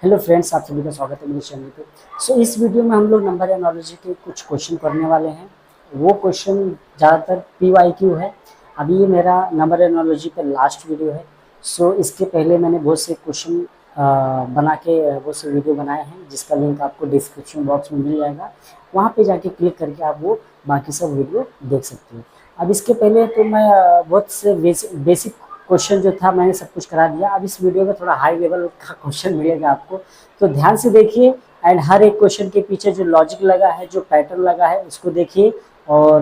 Hello friends, आप सभी का स्वागत है मेरे चैनल पे। इस वीडियो में हम लोग नंबर एनालॉजी के कुछ क्वेश्चन करने वाले हैं। वो क्वेश्चन ज़्यादातर PYQ है। अभी ये मेरा नंबर एनालॉजी का लास्ट वीडियो है। इसके पहले मैंने बहुत से क्वेश्चन बना के बहुत से वीडियो बनाए हैं, जिसका लिंक आपको डिस्क्रिप्शन बॉक्स में मिल जाएगा। वहाँ पे जाके क्लिक करके आप वो बाकी सब वीडियो देख सकते हो। अब इसके पहले तो मैं बहुत से बेसिक क्वेश्चन जो था मैंने सब कुछ करा दिया। अब इस वीडियो में थोड़ा हाई लेवल का क्वेश्चन मिलेगा आपको, तो ध्यान से देखिए। एंड हर एक क्वेश्चन के पीछे जो लॉजिक लगा है, जो पैटर्न लगा है, उसको देखिए और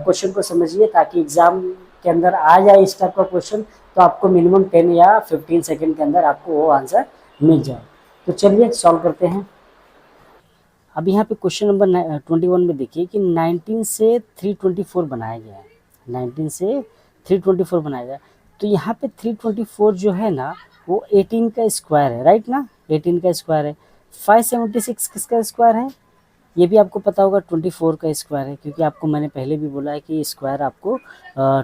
क्वेश्चन को समझिए, ताकि एग्जाम के अंदर आ जाए इस टाइप का क्वेश्चन तो आपको मिनिमम 10 या 15 सेकेंड के अंदर आपको वो आंसर मिल जाए। तो चलिए सॉल्व करते हैं। अब यहाँ पे क्वेश्चन नंबर 21 में देखिए कि 19 से 324 बनाया गया है। 19 से 324 बनाया गया, तो यहाँ पे 324 जो है ना, वो 18 का स्क्वायर है, राइट ना। 18 का स्क्वायर है। 576 किसका स्क्वायर है, ये भी आपको पता होगा, 24 का स्क्वायर है, क्योंकि आपको मैंने पहले भी बोला है कि स्क्वायर आपको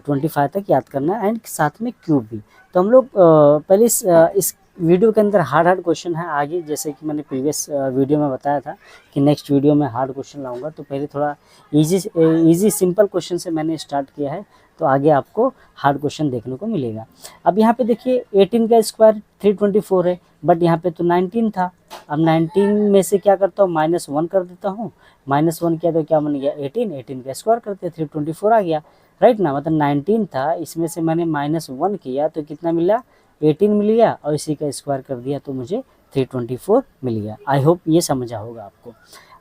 25 तक याद करना है, एंड साथ में क्यूब भी। तो हम लोग पहले इस वीडियो के अंदर हार्ड क्वेश्चन है आगे, जैसे कि मैंने प्रीवियस वीडियो में बताया था कि नेक्स्ट वीडियो में हार्ड क्वेश्चन लाऊंगा। तो पहले थोड़ा इजी सिंपल क्वेश्चन से मैंने स्टार्ट किया है, तो आगे आपको हार्ड क्वेश्चन देखने को मिलेगा। अब यहाँ पे देखिए 18 का स्क्वायर 324 है, बट यहाँ पे तो 19 था। अब 19 में से क्या करता हूँ, -1 कर देता हूँ। -1 किया तो क्या बन गया, 18 का स्क्वायर करते 324 आ गया, राइट ना। मतलब 19 था, इसमें से मैंने -1 किया तो कितना मिला, 18 मिल गया, और इसी का स्क्वायर कर दिया तो मुझे 324 मिल गया। आई होप ये समझा होगा आपको।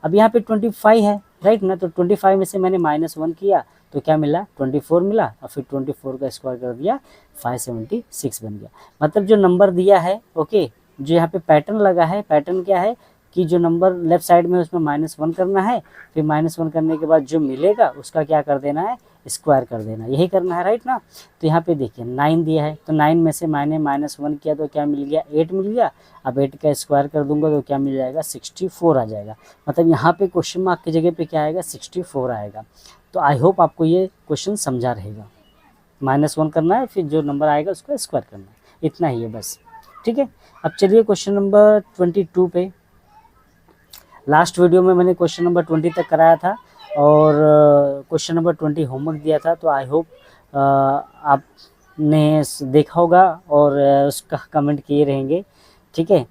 अब यहाँ पे 25 है, राइट ना, तो 25 में से मैंने -1 किया तो क्या मिला, 24 मिला, और फिर 24 का स्क्वायर कर दिया, 576 बन गया। मतलब जो नंबर दिया है, ओके, जो यहाँ पे पैटर्न लगा है, पैटर्न क्या है कि जो नंबर लेफ्ट साइड में उसमें -1 करना है, फिर -1 करने के बाद जो मिलेगा उसका क्या कर देना है, स्क्वायर कर देना, यही करना है, राइट ना। तो यहाँ पे देखिए 9 दिया है, तो 9 में से मैंने -1 किया तो क्या मिल गया, 8 मिल गया। अब 8 का स्क्वायर कर दूंगा तो क्या मिल जाएगा, 64 आ जाएगा। मतलब यहाँ पे क्वेश्चन मार्क की जगह पे क्या आएगा, 64 आएगा। तो आई होप आपको ये क्वेश्चन समझा रहेगा। -1 करना है, फिर जो नंबर आएगा उसको स्क्वायर करना है, इतना ही है बस, ठीक है। अब चलिए क्वेश्चन नंबर 22 पे। लास्ट वीडियो में मैंने क्वेश्चन नंबर 20 तक कराया था, और क्वेश्चन नंबर 20 होमवर्क दिया था। तो आई होप आपने देखा होगा और उसका कमेंट किए रहेंगे, ठीक है।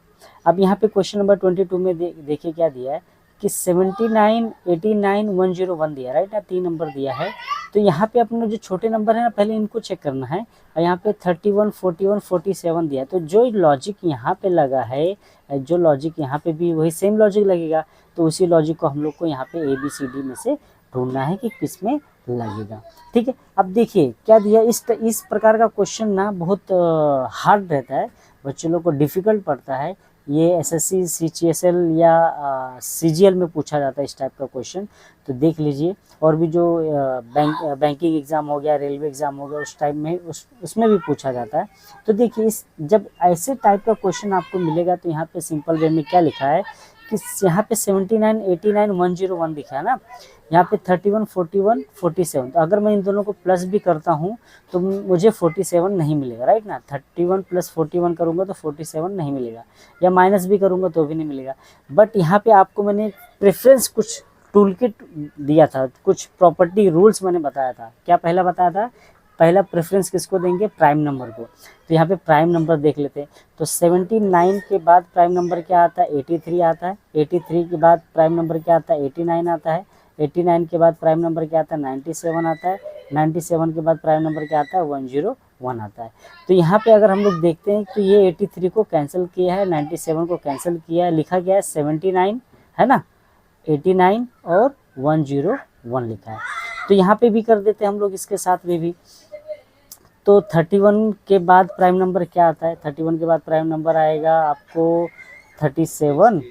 अब यहाँ पे क्वेश्चन नंबर 22 में देखिए क्या दिया है कि 79, 89, 101 दिया, राइट ना, 3 नंबर दिया है। तो यहाँ पे अपने जो छोटे नंबर है ना, पहले इनको चेक करना है। और यहाँ पे 31, 41, 47 दिया है। तो जो लॉजिक यहाँ पे लगा है, जो लॉजिक यहाँ पे भी वही सेम लॉजिक लगेगा। तो उसी लॉजिक को हम लोग को यहाँ पे ABCD में से ढूंढना है कि किस में लगेगा, ठीक है। अब देखिए क्या दिया, इस प्रकार का क्वेश्चन ना बहुत हार्ड रहता है, बच्चों लोग को डिफिकल्ट पड़ता है। ये SSC, CGSL या CGL में पूछा जाता है इस टाइप का क्वेश्चन। तो देख लीजिए, और भी जो बैंकिंग एग्ज़ाम हो गया, रेलवे एग्ज़ाम हो गया, उस टाइप में उसमें भी पूछा जाता है। तो देखिए जब ऐसे टाइप का क्वेश्चन आपको मिलेगा तो यहाँ पे सिंपल वे में क्या लिखा है कि यहाँ पे 79, 89, 101 दिखा है ना, यहाँ पे 31, 41, 47। तो अगर मैं इन दोनों को प्लस भी करता हूँ तो मुझे 47 नहीं मिलेगा, राइट ना। 31 + 41 करूँगा तो 47 नहीं मिलेगा, या माइनस भी करूँगा तो भी नहीं मिलेगा। बट यहाँ पे आपको मैंने प्रेफरेंस कुछ टूल किट दिया था, कुछ प्रॉपर्टी रूल्स मैंने बताया था। क्या पहला बताया था, पहला प्रेफरेंस किसको देंगे, प्राइम नंबर को। तो यहाँ पे प्राइम नंबर देख लेते हैं। तो 79 के बाद प्राइम नंबर क्या आता है, 83 आता है। 83 के बाद प्राइम नंबर क्या आता है, 89 आता है। 89 के बाद प्राइम नंबर क्या आता है, 97 आता है। 97 के बाद प्राइम नंबर क्या आता है, 101 आता है। तो यहाँ पे अगर हम लोग देखते हैं तो ये 83 को कैंसिल किया है, 97 को कैंसिल किया है, लिखा गया है 79, है ना, 89 और 101 लिखा है। तो यहाँ पे भी कर देते हैं हम लोग इसके साथ में भी। तो 31 के बाद प्राइम नंबर क्या आता है, 31 के बाद प्राइम नंबर आएगा आपको 37,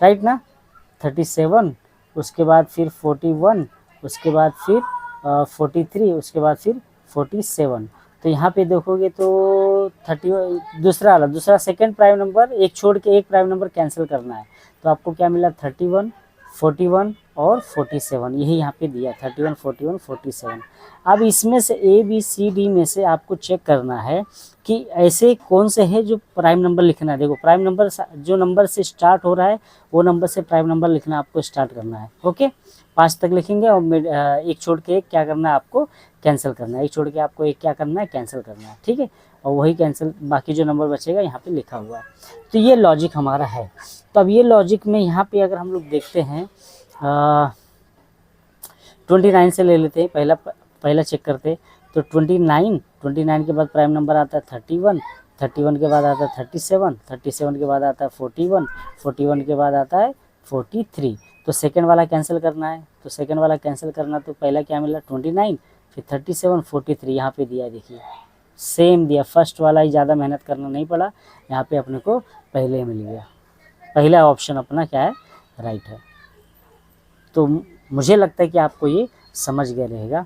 राइट ना, 37। उसके बाद फिर 41, उसके बाद फिर 43, उसके बाद फिर 47। तो यहाँ पे देखोगे तो 30, दूसरा सेकंड प्राइम नंबर, एक छोड़ के एक प्राइम नंबर कैंसिल करना है। तो आपको क्या मिला, 31, 41 और 47, यही यहाँ पे दिया 31, 41, 47। अब इसमें से ए बी सी डी में से आपको चेक करना है कि ऐसे कौन से है जो प्राइम नंबर लिखना है। देखो प्राइम नंबर जो नंबर से स्टार्ट हो रहा है वो नंबर से प्राइम नंबर लिखना आपको स्टार्ट करना है। ओके, 5 तक लिखेंगे और एक छोड़ के एक क्या करना है आपको कैंसिल करना है, एक छोड़ के आपको एक क्या करना है कैंसिल करना है। ठीक है, और वही कैंसिल बाकी जो नंबर बचेगा यहाँ पे लिखा हुआ है। तो ये लॉजिक हमारा है। तो अब ये लॉजिक में यहाँ पे अगर हम लोग देखते हैं 29 से ले लेते हैं, पहला चेक करते हैं। तो 29 के बाद प्राइम नंबर आता है 31, 31 के बाद आता है 37, 37 के बाद आता है 41, 41 के बाद आता है 43। तो सेकंड वाला कैंसिल करना है, तो सेकंड वाला कैंसिल करना, तो पहला क्या मिला 29, फिर 37, 43 यहाँ पे दिया। देखिए सेम दिया, फर्स्ट वाला ही ज़्यादा मेहनत करना नहीं पड़ा, यहाँ पे अपने को पहले मिल गया। पहला ऑप्शन अपना क्या है, राइट है। तो मुझे लगता है कि आपको ये समझ गया रहेगा।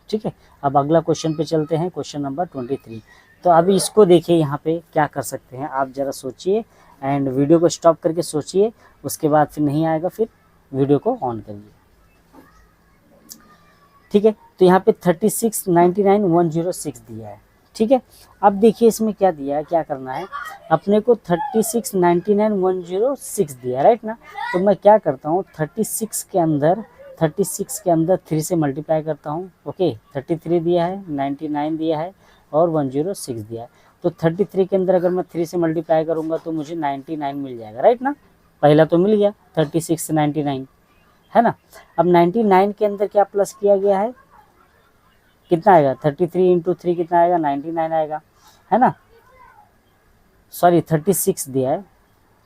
ठीक है, अब अगला क्वेश्चन पे चलते हैं, क्वेश्चन नंबर 23। तो अभी इसको देखिए, यहाँ पे क्या कर सकते हैं आप ज़रा सोचिए एंड वीडियो को स्टॉप करके सोचिए, उसके बाद फिर नहीं आएगा फिर वीडियो को ऑन करिए। ठीक है, तो यहाँ पे 36, 99, 106 दिया है। ठीक है, अब देखिए इसमें क्या दिया है, क्या करना है अपने को। 36, 99, 106 दिया, राइट ना। तो मैं क्या करता हूँ 36 के अंदर 3 से मल्टीप्लाई करता हूँ। ओके, 33 दिया है, 99 दिया है और 106 दिया है। तो 33 के अंदर अगर मैं 3 से मल्टीप्लाई करूँगा तो मुझे 99 मिल जाएगा, राइट ना। पहला तो मिल गया 36 से 99, है ना। अब 99 के अंदर क्या प्लस किया गया है, कितना आएगा 33 इंटू 3 कितना आएगा 99 आएगा, है ना। सॉरी 36 दिया है,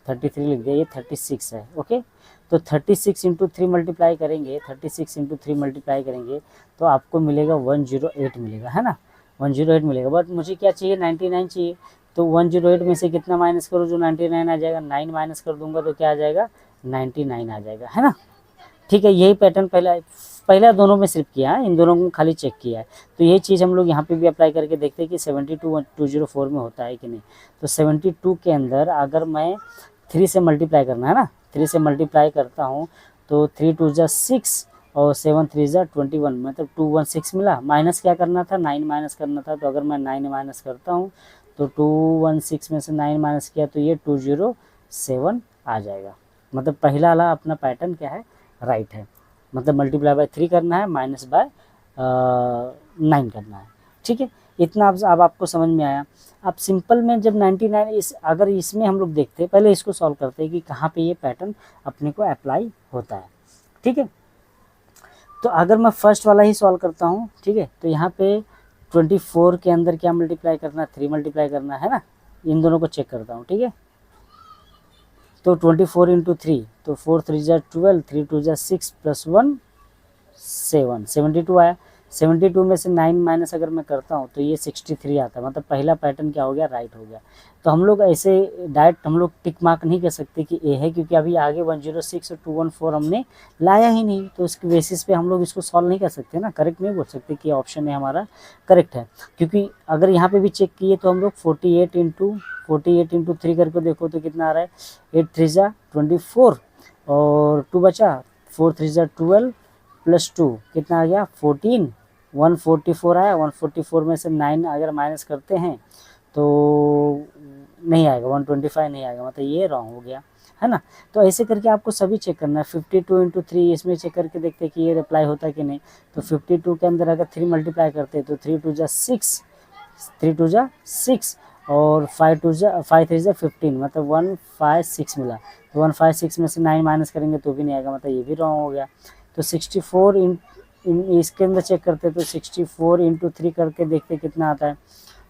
33 लिख दिया, ये 36 है। ओके, तो 36 इंटू 3 मल्टीप्लाई करेंगे, 36 इंटू 3 मल्टीप्लाई करेंगे तो आपको मिलेगा 108 मिलेगा, है ना। 108 मिलेगा, बट मुझे क्या चाहिए 99 चाहिए। तो 108 में से कितना माइनस करो जो 99 आ जाएगा, 9 माइनस कर दूंगा तो क्या आ जाएगा 99 आ जाएगा, है ना। ठीक है, यही पैटर्न पहला दोनों में सिर्फ किया है, इन दोनों को खाली चेक किया है। तो ये चीज़ हम लोग यहाँ पे भी अप्लाई करके देखते हैं कि 72204 में होता है कि नहीं। तो 72 के अंदर अगर मैं 3 से मल्टीप्लाई करना है ना, 3 से मल्टीप्लाई करता हूँ तो 3 2 जा 6 और 7 3 जा 21, मतलब 216 मिला। माइनस क्या करना था, 9 माइनस करना था। तो अगर मैं 9 माइनस करता हूँ तो 216 में से 9 माइनस किया तो ये 207 आ जाएगा। मतलब पहला वाला अपना पैटर्न क्या है, राइट है। मतलब मल्टीप्लाई बाय 3 करना है, माइनस बाय 9 करना है। ठीक है, इतना अब आपको समझ में आया। अब सिंपल में जब 99 अगर इसमें हम लोग देखते हैं, पहले इसको सॉल्व करते हैं कि कहाँ पे ये पैटर्न अपने को अप्लाई होता है। ठीक है, तो अगर मैं फर्स्ट वाला ही सॉल्व करता हूँ, ठीक है, तो यहाँ पे 24 के अंदर क्या मल्टीप्लाई करना है, 3 मल्टीप्लाई करना है ना। इन दोनों को चेक करता हूँ, ठीक है। तो 24 इंटू 3, तो 4 3 जा 12, 3 2 जा 6 प्लस 1 7, 72 आया। 72 में से 9 माइनस अगर मैं करता हूँ तो ये 63 आता है। मतलब पहला पैटर्न क्या हो गया, राइट हो गया। तो हम लोग ऐसे डायरेक्ट हम लोग टिक मार्क नहीं कर सकते कि ए है, क्योंकि अभी आगे 106 और 214 हमने लाया ही नहीं। तो उसके बेसिस पे हम लोग इसको सॉल्व नहीं कर सकते ना, करेक्ट नहीं बोल सकते कि ऑप्शन है हमारा करेक्ट है। क्योंकि अगर यहाँ पे भी चेक किए तो हम लोग 48 इंटू 3 करके देखो तो कितना आ रहा है, 8 3 जा 24 और 2 बचा, 4 3 जा 12 प्लस 2 कितना आ गया 14, 144 आया। 144 में से 9 अगर माइनस करते हैं तो नहीं आएगा, 125 नहीं आएगा, मतलब ये रॉन्ग हो गया, है ना। तो ऐसे करके आपको सभी चेक करना है। 52 इंटू 3 इसमें चेक करके देखते हैं कि ये अप्लाई होता है कि नहीं। तो 52 के अंदर अगर 3 मल्टीप्लाई करते हैं तो 3 2 जा 6, 3 2 जा 6 और 5 3 जा 15, मतलब 156 मिला। तो 156 में से 9 माइनस करेंगे तो भी नहीं आएगा, मतलब ये भी रॉन्ग हो गया। तो 64 इसके अंदर चेक करते तो 64 इंटू 3 करके देखते कितना आता है।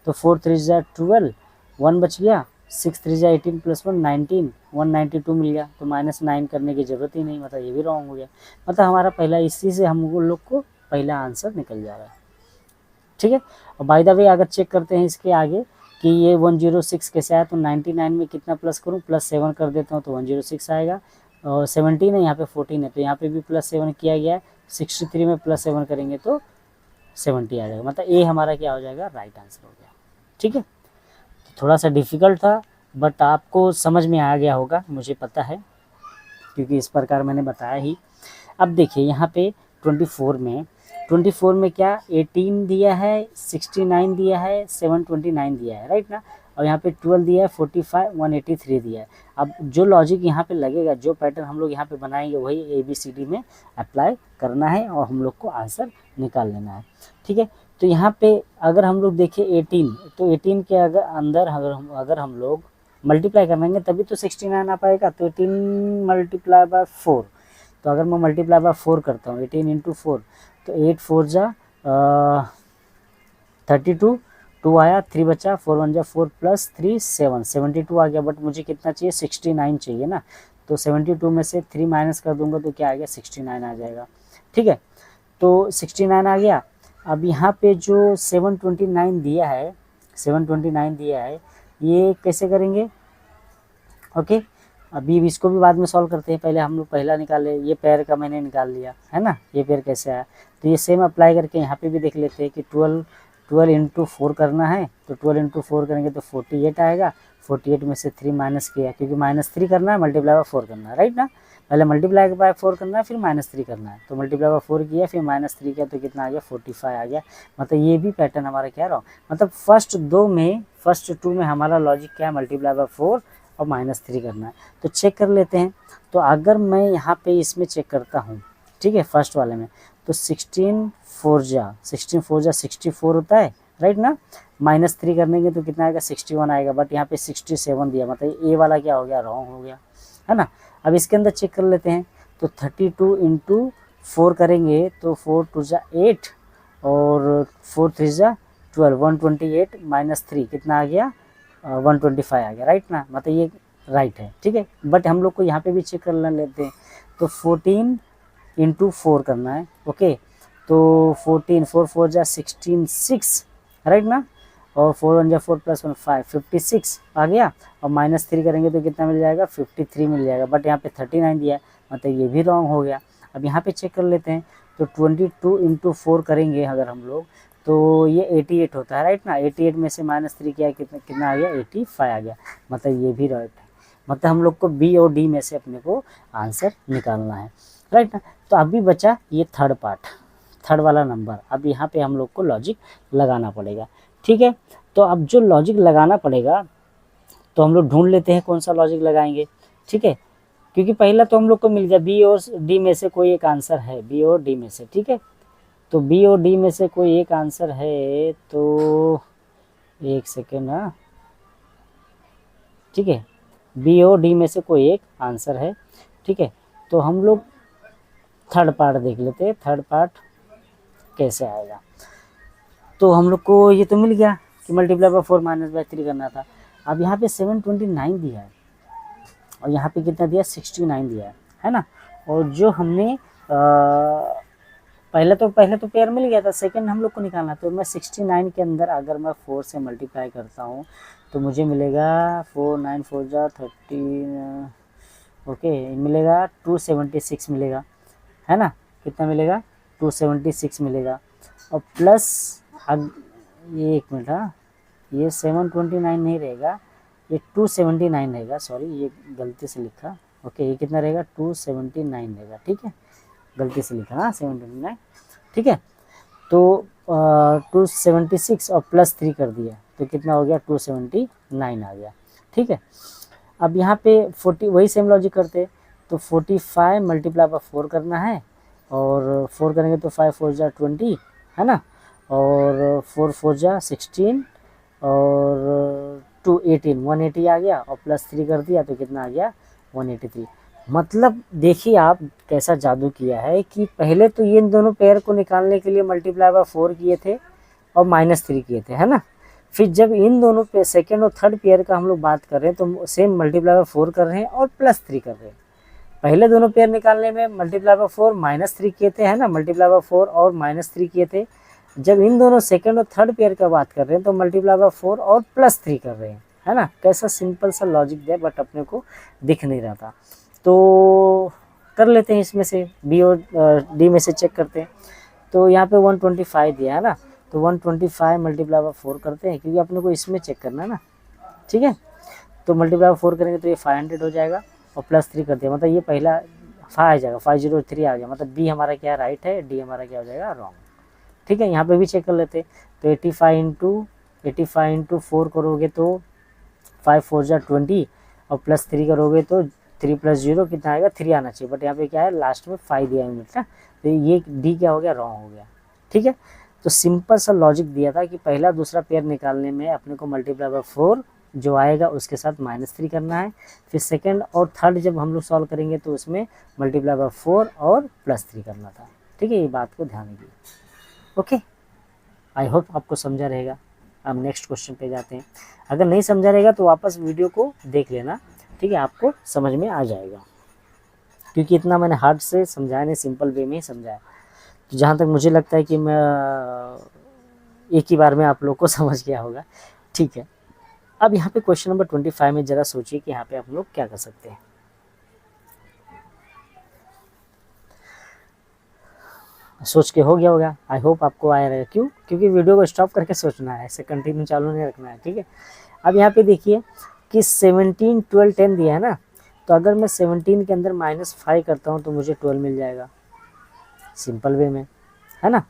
तो 4 3 जा 12, 1 बच गया, 6 3 जा 18 प्लस 1 19, 192 मिल गया। तो -9 करने की ज़रूरत ही नहीं, मतलब ये भी रॉन्ग हो गया। मतलब हमारा पहला, इसी से हम लोग को पहला आंसर निकल जा रहा है। ठीक है, और बाय द वे अगर चेक करते हैं इसके आगे कि ये 106 कैसे आया, तो 99 में कितना प्लस करूँ, +7 कर देता हूँ तो 106 आएगा। और 17 है, यहाँ पे 14 है, तो यहाँ पे भी +7 किया गया है। 63 में +7 करेंगे तो 70 आ जाएगा। मतलब ए हमारा क्या हो जाएगा, राइट आंसर हो गया। ठीक है, तो थोड़ा सा डिफिकल्ट था बट आपको समझ में आ गया होगा, मुझे पता है। क्योंकि इस प्रकार मैंने बताया ही। अब देखिए यहाँ पे 24 में क्या 18 दिया है, 69 दिया है, 729 दिया है, राइट ना। और यहाँ पे 12 दिया है, 45, 183 दिया है। अब जो लॉजिक यहाँ पे लगेगा, जो पैटर्न हम लोग यहाँ पे बनाएंगे, वही ABCD में अप्लाई करना है और हम लोग को आंसर निकाल लेना है, ठीक है। तो यहाँ पे अगर हम लोग देखें 18, तो 18 के अंदर अगर हम लोग मल्टीप्लाई करेंगे तभी तो 69 आ पाएगा। तो 18 मल्टीप्लाई बाय 4, तो अगर मैं मल्टीप्लाई बाय 4 करता हूँ 18 इंटू 4, तो 8 4 जा 32, 2 आया, 3 बचा, 4 1 जा 4 प्लस 3 7, 72 आ गया। बट मुझे कितना चाहिए, 69 चाहिए ना। तो 72 में से 3 माइनस कर दूंगा तो क्या आ गया, 69 आ जाएगा, ठीक है। तो 69 आ गया। अब यहाँ पे जो 729 दिया है, 729 दिया है, ये कैसे करेंगे, ओके। अभी इसको भी बाद में सॉल्व करते हैं, पहले हम लोग पहला निकाले। ये पेयर का मैंने निकाल लिया है ना, ये पेयर कैसे आया। तो ये सेम अप्लाई करके यहाँ पे भी देख लेते हैं कि 12 इंटू 4 करना है। तो 12 इंटू 4 करेंगे तो 48 आएगा। 48 में से 3 माइनस किया, क्योंकि -3 करना है, मल्टीप्लाई बाय 4 करना है, राइट ना। पहले मल्टीप्लाई बाय 4 करना है, फिर -3 करना है। तो मल्टीप्लाई बाय 4 किया, फिर -3 किया, तो कितना आ गया, 45 आ गया। मतलब ये भी पैटर्न हमारा क्या रहा, मतलब फर्स्ट टू में हमारा लॉजिक क्या है, मल्टीप्लाई बाय 4 और -3 करना है। तो चेक कर लेते हैं। तो अगर मैं यहाँ पे इसमें चेक करता हूँ, ठीक है, फर्स्ट वाले में, तो 16 4 जा 64 होता है, राइट ना। -3 करने के तो कितना आएगा, 61 आएगा। बट यहाँ पे 67 दिया, मतलब ए वाला क्या हो गया, रॉन्ग हो गया, है ना। अब इसके अंदर चेक कर लेते हैं। तो 32 इंटू 4 करेंगे तो 4 2 जा 8 और 4 3 जा 12, 128 -3 कितना आ गया, 125 आ गया, राइट ना। मतलब ये राइट है, ठीक है। बट हम लोग को यहाँ पे भी चेक कर लेते हैं। तो 14 इंटू 4 करना है, ओके। तो 14 4 4 जा 16 6, राइट ना। और 4 1 जा 4 प्लस 1 5, 56 आ गया। और -3 करेंगे तो कितना मिल जाएगा, 53 मिल जाएगा। बट यहाँ पे 39 दिया है, मतलब ये भी रॉन्ग हो गया। अब यहाँ पे चेक कर लेते हैं। तो 22 इंटू 4 करेंगे अगर हम लोग, तो ये 88 होता है, राइट ना। 88 में से -3 किया, कितना आ गया, 85 आ गया। मतलब ये भी राइट है। मतलब हम लोग को बी और डी में से अपने को आंसर निकालना है, राइट ना। तो अभी बचा ये थर्ड वाला नंबर। अब यहाँ पे हम लोग को लॉजिक लगाना पड़ेगा, ठीक है। तो अब जो लॉजिक लगाना पड़ेगा, तो हम लोग ढूंढ लेते हैं कौन सा लॉजिक लगाएंगे, ठीक है। क्योंकि पहला तो हम लोग को मिल गया, बी और डी में से कोई एक आंसर है, बी और डी में से, ठीक है। तो बी और डी में से कोई एक आंसर है, तो एक सेकेंड, हाँ, ठीक है। बी और डी में से कोई एक आंसर है, ठीक है। तो हम लोग थर्ड पार्ट देख लेते हैं, थर्ड पार्ट कैसे आएगा। तो हम लोग को ये तो मिल गया कि मल्टीप्लाई बाय 4 -3 करना था। अब यहाँ पे 729 दिया है और यहाँ पे कितना दिया, 69 दिया है ना। और जो हमने पहले तो पेयर मिल गया था, सेकंड हम लोग को निकालना। तो मैं 69 के अंदर अगर मैं 4 से मल्टीप्लाई करता हूँ तो मुझे मिलेगा 4 9 4 जा 13, ओके, मिलेगा 276 मिलेगा, है ना। कितना मिलेगा, 276 मिलेगा। और प्लस ये एक मिनट, हाँ, ये 729 नहीं रहेगा, ये 279 रहेगा। सॉरी, ये गलती से लिखा, ओके। ये कितना रहेगा, 279 रहेगा, ठीक है, गलती से लिखा, हाँ, 729, ठीक है। तो 276 और +3 कर दिया तो कितना हो गया, 279 आ गया, ठीक है। अब यहाँ पे 40 वही सेम लॉजिक करते। तो 45 मल्टीप्लाई बाय 4 करना है, और 4 करेंगे तो 5 4 जा 20, है ना। और 4 4 जा 16 और 2 18, 180 आ गया। और +3 कर दिया तो कितना आ गया, 183। मतलब देखिए आप कैसा जादू किया है कि पहले तो ये इन दोनों पेयर को निकालने के लिए मल्टीप्लाई बाय 4 किए थे और -3 किए थे, है ना। फिर जब इन दोनों पे सेकेंड और थर्ड पेयर का हम लोग बात कर रहे हैं तो सेम मल्टीप्लाई बाय 4 कर रहे हैं और +3 कर रहे हैं। पहले दोनों पेयर निकालने में मल्टीप्लाई बाय 4 -3 किए थे, है ना, मल्टीप्लाई बाय 4 और -3 किए थे। जब इन दोनों सेकेंड और थर्ड पेयर का बात कर रहे हैं तो मल्टीप्लाई बाय 4 और +3 कर रहे हैं, है ना। कैसा सिंपल सा लॉजिक है, बट अपने को दिख नहीं रहा था। तो कर लेते हैं इसमें से, बी और डी में से चेक करते हैं। तो यहाँ पे 125 दिया है ना, तो 125 मल्टीप्लाई बाय 4 करते हैं, क्योंकि अपने को इसमें चेक करना है ना, ठीक है। तो मल्टीप्लाई बाय 4 करेंगे तो ये 500 हो जाएगा। और +3 कर दिया, मतलब ये पहला 5 आ जाएगा, 503 आ गया, मतलब बी हमारा क्या राइट है, डी हमारा क्या हो जाएगा रॉन्ग। ठीक है, यहाँ पे भी चेक कर लेते। तो 85 इंटू 4 करोगे तो 5 4 जा 20 और +3 करोगे तो 3 + 0 कितना आएगा, 3 आना चाहिए, बट यहाँ पे क्या है लास्ट में 5 दिया है मिनट ना, तो ये डी क्या हो गया, रॉन्ग हो गया। ठीक है, तो सिंपल सा लॉजिक दिया था कि पहला दूसरा पेयर निकालने में अपने को मल्टीप्लाई बाय 4 जो आएगा उसके साथ -3 करना है, फिर सेकंड और थर्ड जब हम लोग सॉल्व करेंगे तो उसमें मल्टीप्लाई बाय 4 और +3 करना था। ठीक है, ये बात को ध्यान दीजिए। ओके, आई होप आपको समझा रहेगा। अब नेक्स्ट क्वेश्चन पे जाते हैं। अगर नहीं समझा रहेगा तो वापस वीडियो को देख लेना, ठीक है, आपको समझ में आ जाएगा, क्योंकि इतना मैंने हार्ड से समझाया नहीं, सिंपल वे में ही समझाया। तो जहाँ तक मुझे लगता है कि मैं एक ही बार में आप लोग को समझ गया होगा। ठीक है, अब यहाँ पे क्वेश्चन नंबर 25 में ज़रा सोचिए कि यहाँ पे आप लोग क्या कर सकते हैं। सोच के हो गया होगा, आई होप आपको आया रहेगा। क्यों? क्योंकि वीडियो को स्टॉप करके सोचना है, ऐसे कंटिन्यू चालू नहीं रखना है। ठीक है, अब यहाँ पे देखिए कि 17 12 10 दिया है ना, तो अगर मैं 17 के अंदर -5 करता हूँ तो मुझे 12 मिल जाएगा, सिंपल वे में, है ना।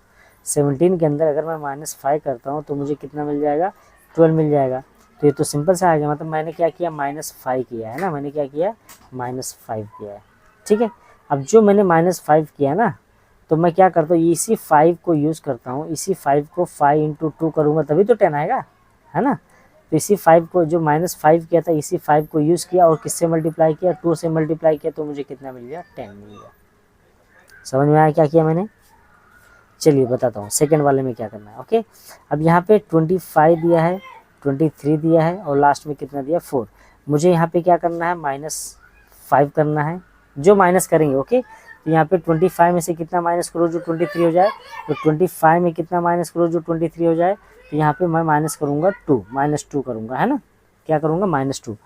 17 के अंदर अगर मैं -5 करता हूँ तो मुझे कितना मिल जाएगा, 12 मिल जाएगा। तो ये तो सिंपल सा आ गया, मतलब मैंने क्या किया, -5 किया है ना, मैंने क्या किया, -5 किया है। ठीक है, अब जो मैंने -5 किया ना, तो मैं क्या करता हूँ, इसी 5 को यूज़ करता हूँ, इसी 5 को 5 × 2 करूँगा तभी तो 10 आएगा, है ना। तो इसी 5 को, जो -5 किया था, इसी 5 को यूज़ किया और किससे मल्टीप्लाई किया, 2 से मल्टीप्लाई किया, तो मुझे कितना मिल गया, 10 मिल गया। समझ में आया क्या किया मैंने? चलिए बताता हूँ सेकंड वाले में क्या करना है। ओके, अब यहाँ पे 25 दिया है, 23 दिया है और लास्ट में कितना दिया, 4। मुझे यहाँ पे क्या करना है, -5 करना है, जो माइनस करेंगे। ओके, तो यहाँ पे 25 में से कितना माइनस करो जो 23 हो जाए, तो 25 में कितना माइनस करो जो 23 हो जाए, तो यहाँ पे मैं माइनस करूँगा 2, -2 करूँगा, है ना, क्या करूँगा, -2,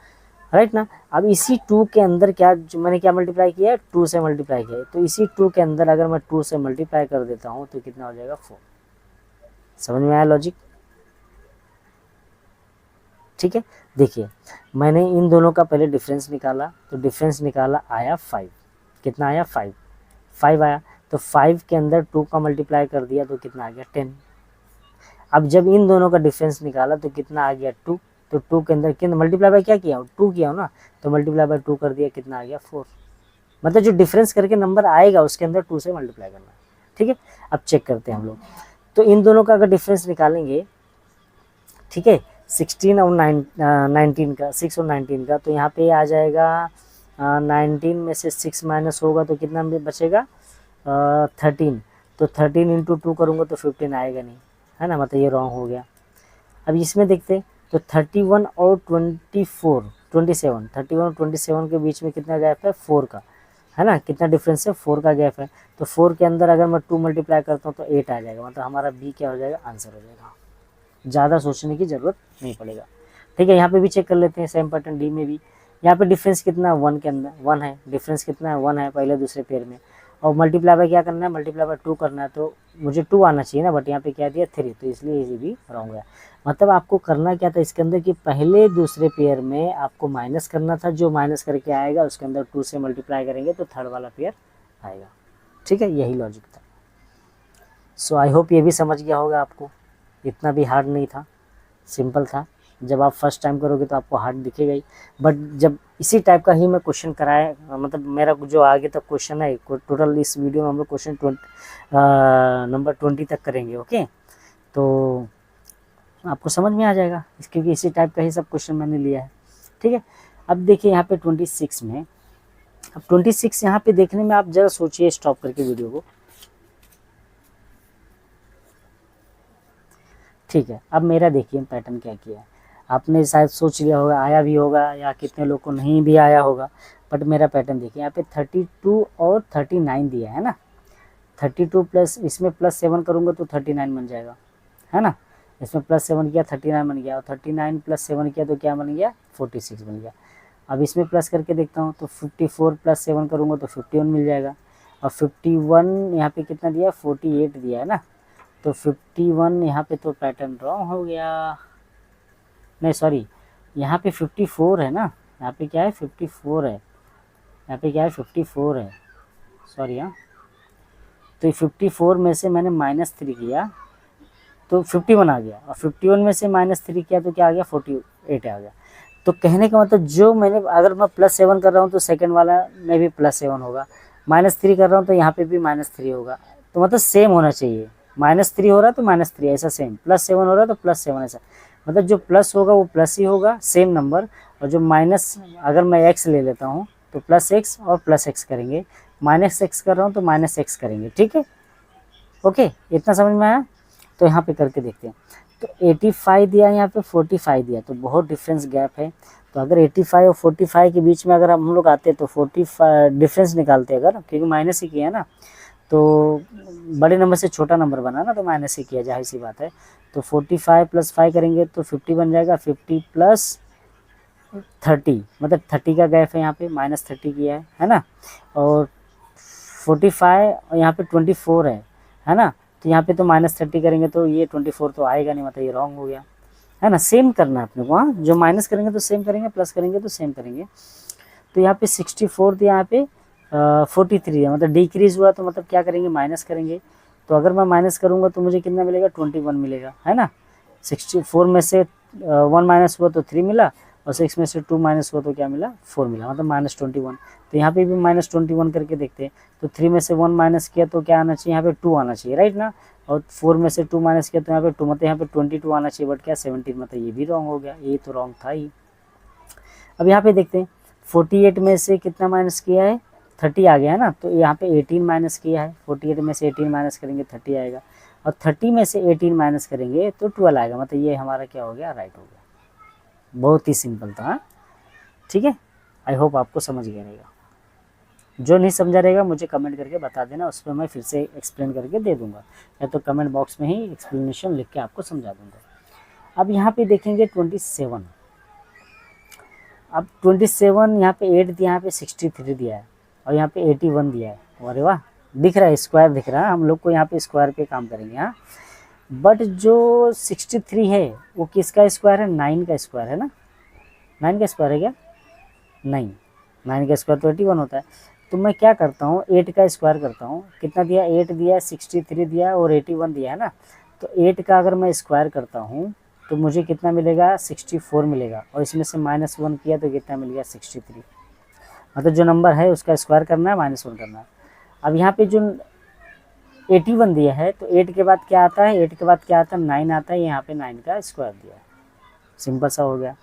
राइट ना। अब इसी 2 के अंदर क्या, मैंने क्या मल्टीप्लाई किया है, 2 से मल्टीप्लाई किया है, तो इसी 2 के अंदर अगर मैं 2 से मल्टीप्लाई कर देता हूँ तो कितना हो जाएगा, 4। समझ में आया लॉजिक? ठीक है, देखिए मैंने इन दोनों का पहले डिफरेंस निकाला, तो डिफरेंस निकाला, आया 5, कितना आया, 5 आया, तो 5 के अंदर 2 का मल्टीप्लाई कर दिया तो कितना आ गया, 10। अब जब इन दोनों का डिफरेंस निकाला तो कितना आ गया, 2, तो 2 के अंदर कितना मल्टीप्लाई बाय क्या किया, 2 किया हो ना, तो मल्टीप्लाई बाय 2 कर दिया, कितना आ गया, 4। मतलब जो डिफरेंस करके नंबर आएगा उसके अंदर 2 से मल्टीप्लाई करना है। ठीक है, अब चेक करते हैं हम लोग, तो इन दोनों का अगर डिफरेंस निकालेंगे, ठीक है, 16 और 19 का, 6 और 19 का, तो यहाँ पे आ जाएगा 19 में से 6 माइनस होगा तो कितना बचेगा, 13, तो 13 × 2 करूँगा तो 15 आएगा नहीं, है ना, मतलब ये रॉन्ग हो गया। अब इसमें देखते, तो 31 और 27 31 और 27 के बीच में कितना गैप है, 4 का, है ना, कितना डिफरेंस है, 4 का गैप है, तो 4 के अंदर अगर मैं 2 मल्टीप्लाई करता हूँ तो 8 आ जाएगा, मतलब हमारा बी क्या हो जाएगा, आंसर हो जाएगा। ज़्यादा सोचने की ज़रूरत नहीं पड़ेगा। ठीक है, यहाँ पे भी चेक कर लेते हैं, सेम पैटर्न डी में भी। यहाँ पे डिफरेंस कितना, 1 के अंदर 1 है, डिफरेंस कितना है, 1 है पहले दूसरे पेयर में, और मल्टीप्लाई बाय क्या करना है, मल्टीप्लाई बाय 2 करना है, तो मुझे 2 आना चाहिए ना, बट यहाँ पे क्या दिया, 3, तो इसलिए ये भी रॉन्ग है। मतलब आपको करना क्या था इसके अंदर कि पहले दूसरे पेयर में आपको माइनस करना था, जो माइनस करके आएगा उसके अंदर 2 से मल्टीप्लाई करेंगे तो थर्ड वाला पेयर आएगा। ठीक है, यही लॉजिक था। सो आई होप ये भी समझ गया होगा आपको, इतना भी हार्ड नहीं था, सिंपल था। जब आप फर्स्ट टाइम करोगे तो आपको हार्ड दिखेगा ही, बट जब इसी टाइप का ही मैं क्वेश्चन कराए, मतलब मेरा जो आगे तक क्वेश्चन है, टोटल इस वीडियो में हम लोग क्वेश्चन नंबर 20 तक करेंगे। ओके, तो आपको समझ में आ जाएगा, क्योंकि इसी टाइप का ही सब क्वेश्चन मैंने लिया है। ठीक है, अब देखिए यहाँ पे 26 में, अब 26 यहाँ पे देखने में आप जरा सोचिए, स्टॉप करके वीडियो को। ठीक है, अब मेरा देखिए पैटर्न क्या किया है, आपने शायद सोच लिया होगा, आया भी होगा या कितने लोग को नहीं भी आया होगा, बट मेरा पैटर्न देखिए, यहाँ पे 32 और 39 दिया है ना, 32 प्लस इसमें +7 करूँगा तो 39 बन जाएगा, है ना, इसमें +7 किया 39 बन गया, और 39 + 7 किया तो क्या बन गया, 46 बन गया। अब इसमें प्लस करके देखता हूँ, तो 54 + 7 करूँगा तो 51 मिल जाएगा, और 51 यहाँ पे कितना दिया, 48 दिया है ना, तो 51 यहाँ पे तो पैटर्न रॉन्ग हो गया, नहीं सॉरी, यहाँ पे 54 है ना, यहाँ पे क्या है, 54 है, यहाँ पे क्या है 54 है, सॉरी हाँ। तो 54 में से मैंने -3 किया तो 51 आ गया, और 51 में से -3 किया तो क्या आ गया 48 आ गया। तो कहने का मतलब जो मैंने, अगर मैं +7 कर रहा हूँ तो सेकंड वाला में भी +7 होगा, -3 कर रहा हूँ तो यहाँ पे भी -3 होगा। तो मतलब सेम होना चाहिए, -3 हो रहा है तो -3 ऐसा सेम, +7 हो रहा है तो +7 ऐसा, मतलब जो प्लस होगा वो प्लस ही होगा सेम नंबर, और जो माइनस, अगर मैं x ले लेता हूँ तो +x और +x करेंगे, -x कर रहा हूँ तो -x करेंगे, ठीक है। ओके, इतना समझ में आया। तो यहाँ पे करके देखते हैं। तो 85 दिया, यहाँ पे 45 दिया, तो बहुत डिफरेंस गैप है। तो अगर 85 और 45 के बीच में अगर हम लोग आते हैं तो 45 डिफरेंस निकालते हैं, अगर क्योंकि माइनस ही किया ना, तो बड़े नंबर से छोटा नंबर बना ना, तो माइनस ही किया, जाहिर सी बात है। तो 45 + 5 करेंगे तो 50 बन जाएगा, 50 + 30 मतलब 30 का गैप है, यहाँ पे -30 किया है ना। और 45 और यहाँ पे 24 है ना। तो यहाँ पे तो -30 करेंगे तो ये 24 तो आएगा नहीं, मतलब ये रॉन्ग हो गया, है ना। सेम करना है अपने को, हाँ, जो माइनस करेंगे तो सेम करेंगे, प्लस करेंगे तो सेम करेंगे। तो यहाँ पे 64 थी, यहाँ पे 43 है, मतलब डिक्रीज हुआ, तो मतलब क्या करेंगे, माइनस करेंगे। तो अगर मैं माइनस करूँगा तो मुझे कितना मिलेगा, 21 मिलेगा, है ना। 64 में से 1 माइनस हुआ तो 3 मिला, और 6 में से 2 माइनस हुआ तो क्या मिला, 4 मिला, मतलब -21। तो यहाँ पे भी -21 करके देखते हैं। तो 3 में से 1 माइनस किया तो क्या आना चाहिए, यहाँ पे 2 आना चाहिए, राइट ना। और 4 में से 2 माइनस किया तो यहाँ पे 2, मतलब यहाँ पे 22 आना चाहिए, बट क्या 17, मतलब ये भी रॉन्ग हो गया, ये तो रॉन्ग था ही। अब यहाँ पे देखते हैं 48 में से कितना माइनस किया है, 30 आ गया है ना। तो यहाँ पे 18 माइनस किया है, 48 में से 18 माइनस करेंगे 30 आएगा, और 30 में से 18 माइनस करेंगे तो 12 आएगा, मतलब ये हमारा क्या हो गया, राइट हो गया। बहुत ही सिंपल था, ठीक है। आई होप आपको समझ गया रहेगा। जो नहीं समझा रहेगा मुझे कमेंट करके बता देना, उस पर मैं फिर से एक्सप्लेन करके दे दूंगा, या तो कमेंट बॉक्स में ही एक्सप्लेनेशन लिख के आपको समझा दूंगा। अब यहाँ पे देखेंगे 27। अब 27 यहाँ पे 8 दिया, यहाँ पे 63 दिया है, और यहाँ पे 81 दिया है। अरे वाह, दिख रहा है, स्क्वायर दिख रहा है, हम लोग को यहाँ पे स्क्वायर पे काम करेंगे, हाँ। बट जो 63 है वो किसका स्क्वायर है, 9 का स्क्वायर है ना। 9 का स्क्वायर है क्या, नहीं, 9 का स्क्वायर तो 81 होता है। तो मैं क्या करता हूँ, 8 का स्क्वायर करता हूँ। कितना दिया, 8 दिया, 63 दिया और 81 दिया है ना। तो 8 का अगर मैं स्क्वायर करता हूँ तो मुझे कितना मिलेगा, 64 मिलेगा, और इसमें से -1 किया तो कितना मिल गया, 63। मतलब जो नंबर है उसका स्क्वायर करना है, -1 करना है। अब यहाँ पे जो 81 दिया है, तो 8 के बाद क्या आता है, 8 के बाद क्या आता है, 9 आता है, यहाँ पे 9 का स्क्वायर दिया है। सिंपल सा हो गया,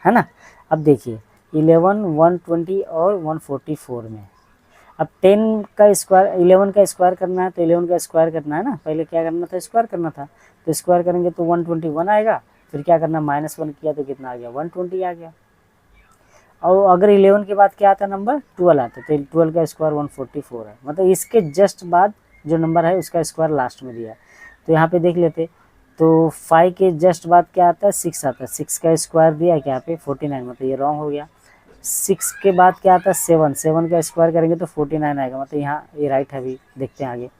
है ना। अब देखिए 11, 120 और 144 में, अब 10 का स्क्वायर, 11 का स्क्वायर करना है, तो 11 का स्क्वायर करना है ना, पहले क्या करना था, स्क्वायर करना था। तो स्क्वायर करेंगे तो 121 आएगा, फिर क्या करना, -1 किया तो कितना आ गया, 120 आ गया। और अगर 11 के बाद क्या आता नंबर, 12 आता, तो 12 का स्क्वायर 144 है, मतलब इसके जस्ट बाद जो नंबर है उसका स्क्वायर लास्ट में दिया है। तो यहाँ पे देख लेते, तो 5 के जस्ट बाद क्या आता है, 6 आता है, 6 का स्क्वायर दिया है यहाँ पे 49, मतलब ये रॉन्ग हो गया। 6 के बाद क्या आता है, 7, 7 का स्क्वायर करेंगे तो 49 आएगा, मतलब यहाँ ये राइट है। अभी देखते हैं आगे,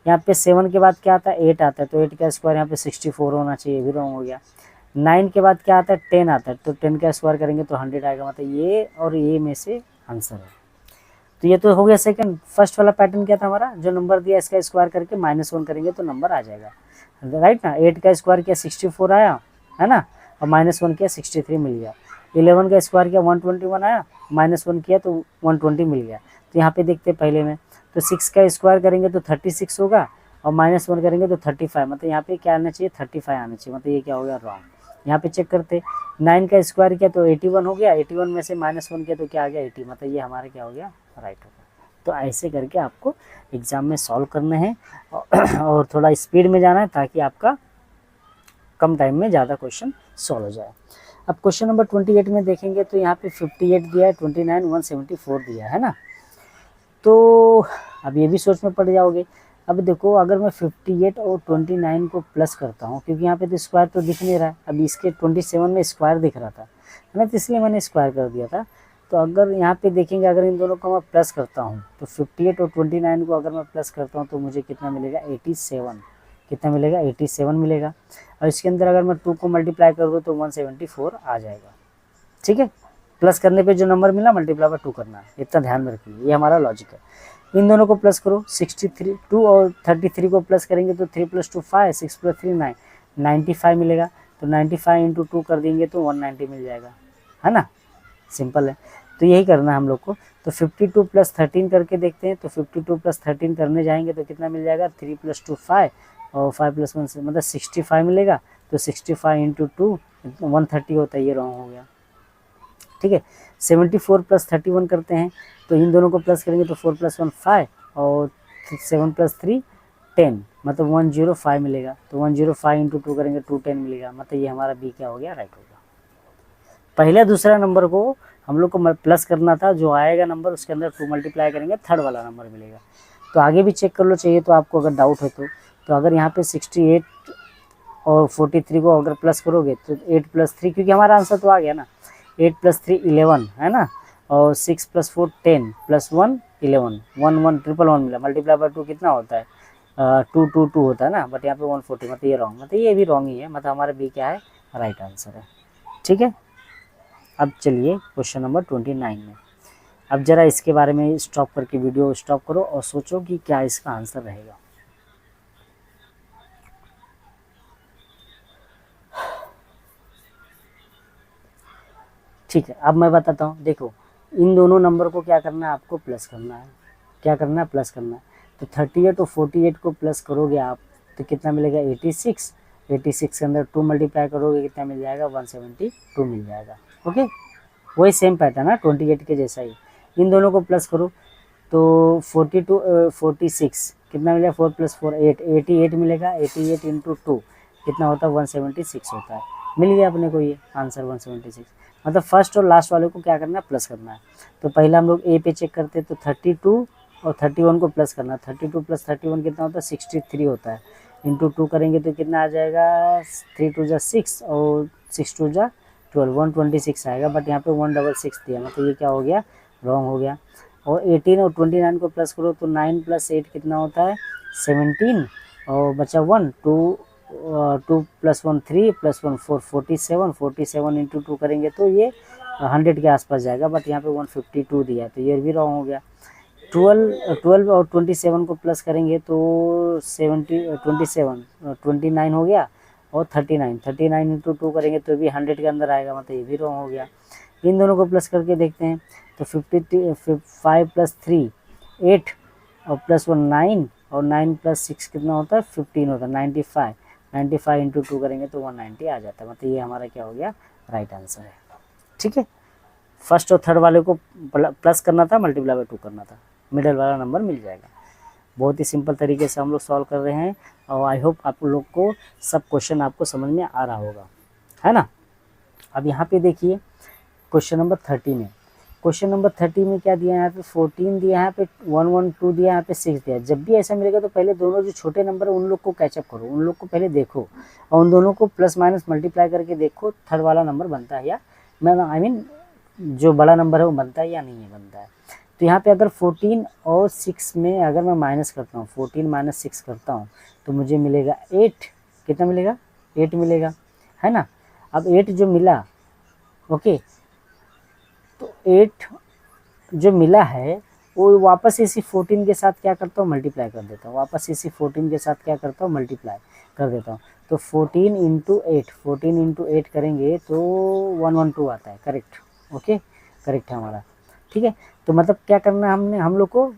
यहाँ पे 7 के बाद क्या आता है, 8 आता है, तो 8 का स्क्वायर यहाँ पे 64 होना चाहिए, ये भी रॉन्ग हो गया। 9 के बाद क्या आता है, 10 आता है, तो 10 का स्क्वायर करेंगे तो 100 आएगा, मतलब ये और ये में से आंसर है। तो ये तो हो गया सेकंड। फर्स्ट वाला पैटर्न क्या था हमारा, जो नंबर दिया इसका स्क्वायर करके -1 करेंगे तो नंबर आ जाएगा, राइट ना। 8 का स्क्वायर किया 64 आया, है ना, और -1 किया 63 मिल गया। 11 का स्क्वायर किया 121 आया, -1 किया तो 120 मिल गया। तो यहाँ पे देखते हैं पहले में, तो 6 का स्क्वायर करेंगे तो 36 होगा, और -1 करेंगे तो 35, मतलब यहाँ पे क्या आना चाहिए, 35 आना चाहिए, मतलब ये क्या हो गया, रॉन्ग। यहाँ पे चेक करते, 9 का स्क्वायर किया तो 81 हो गया, 81 में से -1 किया तो क्या आ गया, 80, मतलब ये हमारा क्या हो गया, राइट हो गया। तो ऐसे करके आपको एग्ज़ाम में सॉल्व करने हैं, और थोड़ा स्पीड में जाना है ताकि आपका कम टाइम में ज़्यादा क्वेश्चन सॉल्व हो जाए। अब क्वेश्चन नंबर 28 में देखेंगे तो यहाँ पे 58 दिया है, 29, 174 दिया है ना। तो अब ये भी सोच में पड़ जाओगे। अब देखो, अगर मैं 58 और 29 को प्लस करता हूँ, क्योंकि यहाँ पे तो स्क्वायर तो दिख नहीं रहा है, अभी इसके 27 में स्क्वायर दिख रहा था, है ना, तो इसलिए मैंने स्क्वायर कर दिया था। तो अगर यहाँ पे देखेंगे, अगर इन दोनों को मैं प्लस करता हूँ तो 58 और 29 को अगर मैं प्लस करता हूँ तो मुझे कितना मिलेगा, 87। कितना मिलेगा, 87 मिलेगा। और इसके अंदर अगर मैं 2 को मल्टीप्लाई कर दूँ तो 174 आ जाएगा, ठीक है। प्लस करने पे जो नंबर मिला मल्टीप्लाई बाय 2 करना है, इतना ध्यान में रखिए, ये हमारा लॉजिक है। इन दोनों को प्लस करो, 63 2 और 33 को प्लस करेंगे तो 3 + 2 5, 6 + 3 9, 95 मिलेगा। तो 95 × 2 कर देंगे तो 190 मिल जाएगा, है ना, सिंपल है। तो यही करना है हम लोग को। तो 52 + 13 करके देखते हैं। तो 52 + 13 करने जाएंगे तो कितना मिल जाएगा, 3 + 2 5 और 5 + 1 मतलब 65 मिलेगा। तो 65 × 2 130 होता है, ये रॉन्ग हो गया, ठीक है। 74 + 31 करते हैं। तो इन दोनों को प्लस करेंगे तो 4 + 1 5 और 7 + 3 10 मतलब 105 मिलेगा। तो 105 × 2 करेंगे 210 मिलेगा, मतलब ये हमारा बी क्या हो गया, राइट होगा। पहले दूसरा नंबर को हम लोग को प्लस करना था, जो आएगा नंबर उसके अंदर 2 मल्टीप्लाई करेंगे, थर्ड वाला नंबर मिलेगा। तो आगे भी चेक कर लो चाहिए तो आपको, अगर डाउट है तो अगर यहाँ पे 68 और 43 को अगर प्लस करोगे तो 8 + 3, क्योंकि हमारा आंसर तो आ गया ना, 8 + 3 11 है ना, और 6 + 4 10 + 1 11 1 1 1 1 मिला। मल्टीप्लाई बाय 2 कितना होता है, 2 2 2 होता है ना, बट यहाँ पे 140, मतलब ये रॉन्ग, मतलब ये भी रॉन्ग ही है, मतलब हमारा बी क्या है, राइट आंसर है, ठीक है। अब चलिए क्वेश्चन नंबर 29 में। अब जरा इसके बारे में स्टॉप करके वीडियो स्टॉप करो और सोचो कि क्या इसका आंसर रहेगा। ठीक है, अब मैं बताता हूँ। देखो, इन दोनों नंबर को क्या करना है, आपको प्लस करना है। क्या करना है, प्लस करना है। तो 38 और 48 को प्लस करोगे आप तो कितना मिलेगा, 86। 86 के अंदर 2 मल्टीप्लाई करोगे कितना मिल जाएगा, 172 मिल जाएगा। ओके, वही सेम पैटर्न है 28 के जैसा ही। इन दोनों को प्लस करो तो 42 46 कितना मिलेगा, 4 + 4 8 88 मिलेगा। 88 × 2 कितना होता है, 176 होता है। मिल गया अपने को ये आंसर 176। मतलब फर्स्ट और लास्ट वाले को क्या करना है, प्लस करना है। तो पहला हम लोग ए पे चेक करते हैं। तो 32 और 31 को प्लस करना है। 32 + 31 कितना होता है, 63 होता है। इंटू 2 करेंगे तो कितना आ जाएगा, 3 × 2 = 6 और 6 × 2 = 12 126 आएगा। बट यहाँ पे 166 दिया, मतलब ये क्या हो गया, रॉन्ग हो गया। और 18 और 29 को प्लस करो तो 9 + 8 कितना होता है, 17 और बचा 1 2 2 + 1 3 + 1 4 47 47 × 2 करेंगे तो ये 100 के आसपास जाएगा। बट यहाँ पे 152 दिया, तो ये भी रॉन्ग हो गया। 12 और 27 को प्लस करेंगे तो 27 29 हो गया। और 39 × 2 करेंगे तो भी 100 के अंदर आएगा, मतलब ये भी रॉन्ग हो गया। इन दोनों को प्लस करके देखते हैं। तो 5 + 3 8 और +1 9 और 9 + 6 कितना होता है, 15 होता है। 95 × 2 करेंगे तो 190 आ जाता है, मतलब ये हमारा क्या हो गया, राइट आंसर है, ठीक है। फर्स्ट और थर्ड वाले को प्लस करना था, मल्टीप्लाई बाय 2 करना था, मिडल वाला नंबर मिल जाएगा। बहुत ही सिंपल तरीके से हम लोग सॉल्व कर रहे हैं और आई होप आप लोग को सब क्वेश्चन आपको समझ में आ रहा होगा, है ना। अब यहाँ पे देखिए क्वेश्चन नंबर 30 में। क्वेश्चन नंबर 30 में क्या दिया है, यहाँ पे 14 दिया है, यहाँ पे 112 दिया है, यहाँ पे 6 दिया है। जब भी ऐसा मिलेगा तो पहले दोनों जो छोटे नंबर है उन लोग को कैचअप करो, उन लोग को पहले देखो और उन दोनों को प्लस माइनस मल्टीप्लाई करके देखो थर्ड वाला नंबर बनता है या आई मीन जो बड़ा नंबर है वो बनता है या नहीं है बनता है। तो यहाँ पे अगर 14 और 6 में अगर मैं माइनस करता हूँ, 14 - 6 करता हूँ तो मुझे मिलेगा 8। कितना मिलेगा, 8 मिलेगा, है ना। अब 8 जो मिला, ओके, तो 8 जो मिला है वो वापस इसी 14 के साथ क्या करता हूँ, मल्टीप्लाई कर देता हूँ। वापस इसी 14 के साथ क्या करता हूँ, मल्टीप्लाई कर देता हूँ। तो 14 × 8 करेंगे तो 112 आता है, करेक्ट, ओके, करेक्ट है हमारा, ठीक है। तो मतलब क्या करना है हमने, हम लोग को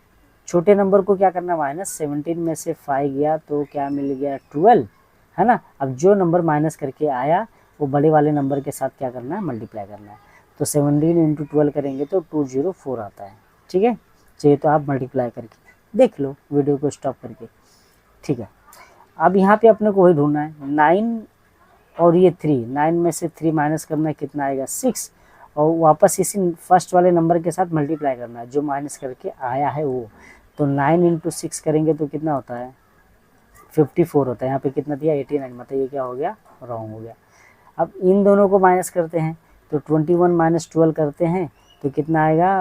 छोटे नंबर को क्या करना, -17 में से 5 गया तो क्या मिल गया, 12, है ना। अब जो नंबर माइनस करके आया वो बड़े वाले नंबर के साथ क्या करना है, मल्टीप्लाई करना है। तो 17 × 12 करेंगे तो 204 आता है, ठीक है। चाहिए तो आप मल्टीप्लाई करके देख लो वीडियो को स्टॉप करके, ठीक है। अब यहाँ पे अपने को वही ढूंढना है, 9 और ये 3, 9 में से 3 माइनस करना है, कितना आएगा, 6, और वापस इसी फर्स्ट वाले नंबर के साथ मल्टीप्लाई करना है जो माइनस करके आया है वो। तो 9 × 6 करेंगे तो कितना होता है, 54 होता है। यहाँ पे कितना दिया, 89, मतलब ये क्या हो गया, रॉन्ग हो गया। अब इन दोनों को माइनस करते हैं तो 21 - 12 करते हैं तो कितना आएगा,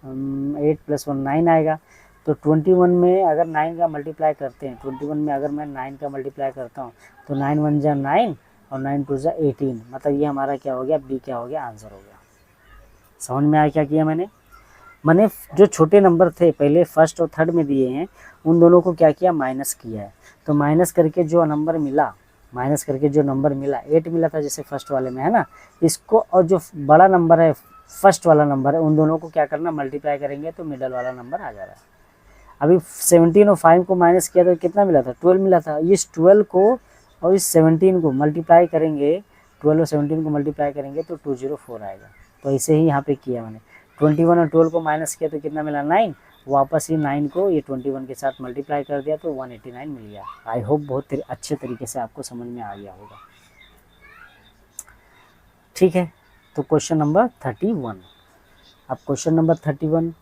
8 + 1 9 आएगा। तो 21 में अगर 9 का मल्टीप्लाई करते हैं, 21 में अगर मैं 9 का मल्टीप्लाई करता हूँ तो 9 × 1 = 9 और 9 × 2 = 18, मतलब ये हमारा क्या हो गया, बी क्या हो गया, आंसर हो गया, समझ में आया क्या किया मैंने जो छोटे नंबर थे पहले फर्स्ट और थर्ड में दिए हैं उन दोनों को क्या किया, माइनस किया है। तो माइनस करके जो नंबर मिला, 8 मिला था जैसे फर्स्ट वाले में, है ना। इसको और जो बड़ा नंबर है, फर्स्ट वाला नंबर है, उन दोनों को क्या करना, मल्टीप्लाई करेंगे तो मिडल वाला नंबर आ जा रहा है। अभी 17 और 5 को माइनस किया तो कितना मिला था, 12 मिला था। इस 12 को और इस 17 को मल्टीप्लाई करेंगे, 12 और 17 को मल्टीप्लाई करेंगे तो 204 आएगा। तो ऐसे ही यहाँ पे किया मैंने, 21 और 12 को माइनस किया तो कितना मिला, 9। वापस ही 9 को ये 21 के साथ मल्टीप्लाई कर दिया तो 189 मिल गया। आई होप बहुत अच्छे तरीके से आपको समझ में आ गया होगा। ठीक है, तो क्वेश्चन नंबर 31। अब क्वेश्चन नंबर 31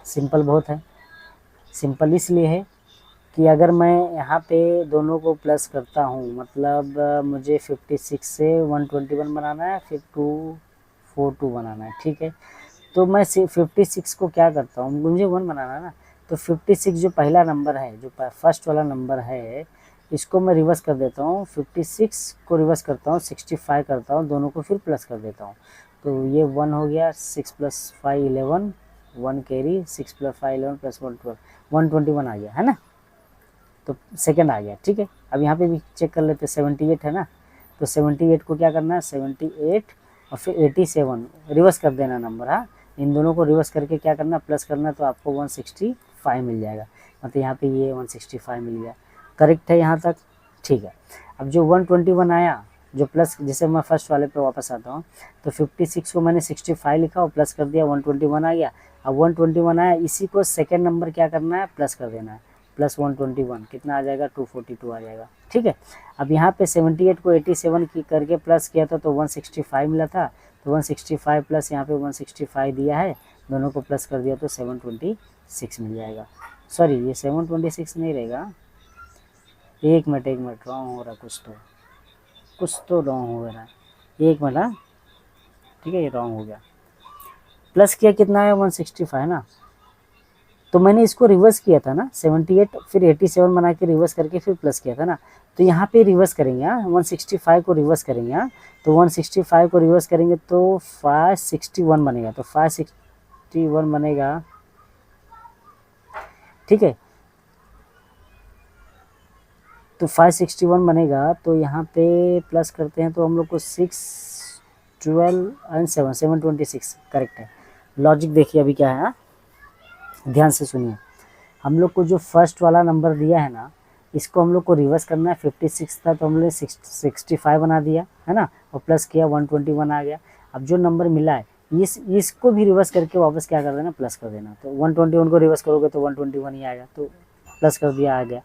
सिंपल बहुत है। सिंपल इसलिए है कि अगर मैं यहाँ पे दोनों को प्लस करता हूँ, मतलब मुझे 56 से 121 बनाना है, फिर 242 बनाना है। ठीक है, तो मैं 56 को क्या करता हूँ, मुझे 1 बनाना है ना, तो 56 जो पहला नंबर है, जो फर्स्ट वाला नंबर है, इसको मैं रिवर्स कर देता हूँ। 56 को रिवर्स करता हूँ, 65 करता हूँ, दोनों को फिर प्लस कर देता हूँ। तो ये 1 हो गया, 6 + 5 11, 1 कैरी, 6 + 5 11 + 1 12, 121 आ गया, है ना। तो सेकंड आ गया। ठीक है, अब यहाँ पे भी चेक कर लेते, 78 है ना, तो 78 को क्या करना है, 78 और फिर 87 रिवर्स कर देना नंबर। हाँ, इन दोनों को रिवर्स करके क्या करना, प्लस करना, तो आपको 165 मिल जाएगा। मतलब यहाँ पे ये 165 मिल गया। करेक्ट है यहाँ तक। ठीक है, अब जो 121 आया, जो प्लस, जैसे मैं फर्स्ट वाले पे वापस आता हूँ, तो 56 को मैंने 65 लिखा और प्लस कर दिया, 121 आ गया। अब 121 आया, इसी को सेकेंड नंबर क्या करना है, प्लस कर देना है, प्लस 121 कितना आ जाएगा, 242 आ जाएगा। ठीक है, अब यहाँ पे 78 को 87 की करके प्लस किया था तो 165 मिला था, तो 165 प्लस यहाँ पे 165 दिया है, दोनों को प्लस कर दिया तो 726 मिल जाएगा। सॉरी, ये 726 नहीं रहेगा, एक मिनट रॉन्ग हो रहा, कुछ तो रॉन्ग हो रहा है, एक मिनट। हाँ, ठीक है, ये रॉन्ग हो गया। प्लस किया कितना है, 165 ना, तो मैंने इसको रिवर्स किया था ना, 78 फिर 87 बना के रिवर्स करके फिर प्लस किया था ना, तो यहाँ पे रिवर्स करेंगे। 165 को रिवर्स करेंगे। तो 165 को रिवर्स करेंगे तो 561 बनेगा, तो 561 बनेगा। ठीक है, तो 561 बनेगा, तो यहाँ पे प्लस करते हैं तो हम लोग को 6 12 एंड 726 करेक्ट है। लॉजिक देखिए अभी क्या है, ध्यान से सुनिए। हम लोग को जो फर्स्ट वाला नंबर दिया है ना, इसको हम लोग को रिवर्स करना है। 56 था तो हमने 65 बना दिया, है ना, और प्लस किया 121 आ गया। अब जो नंबर मिला है इसको भी रिवर्स करके वापस क्या कर देना, प्लस कर देना। तो 121 को रिवर्स करोगे तो 121 ही आएगा, तो प्लस कर दिया, आ गया।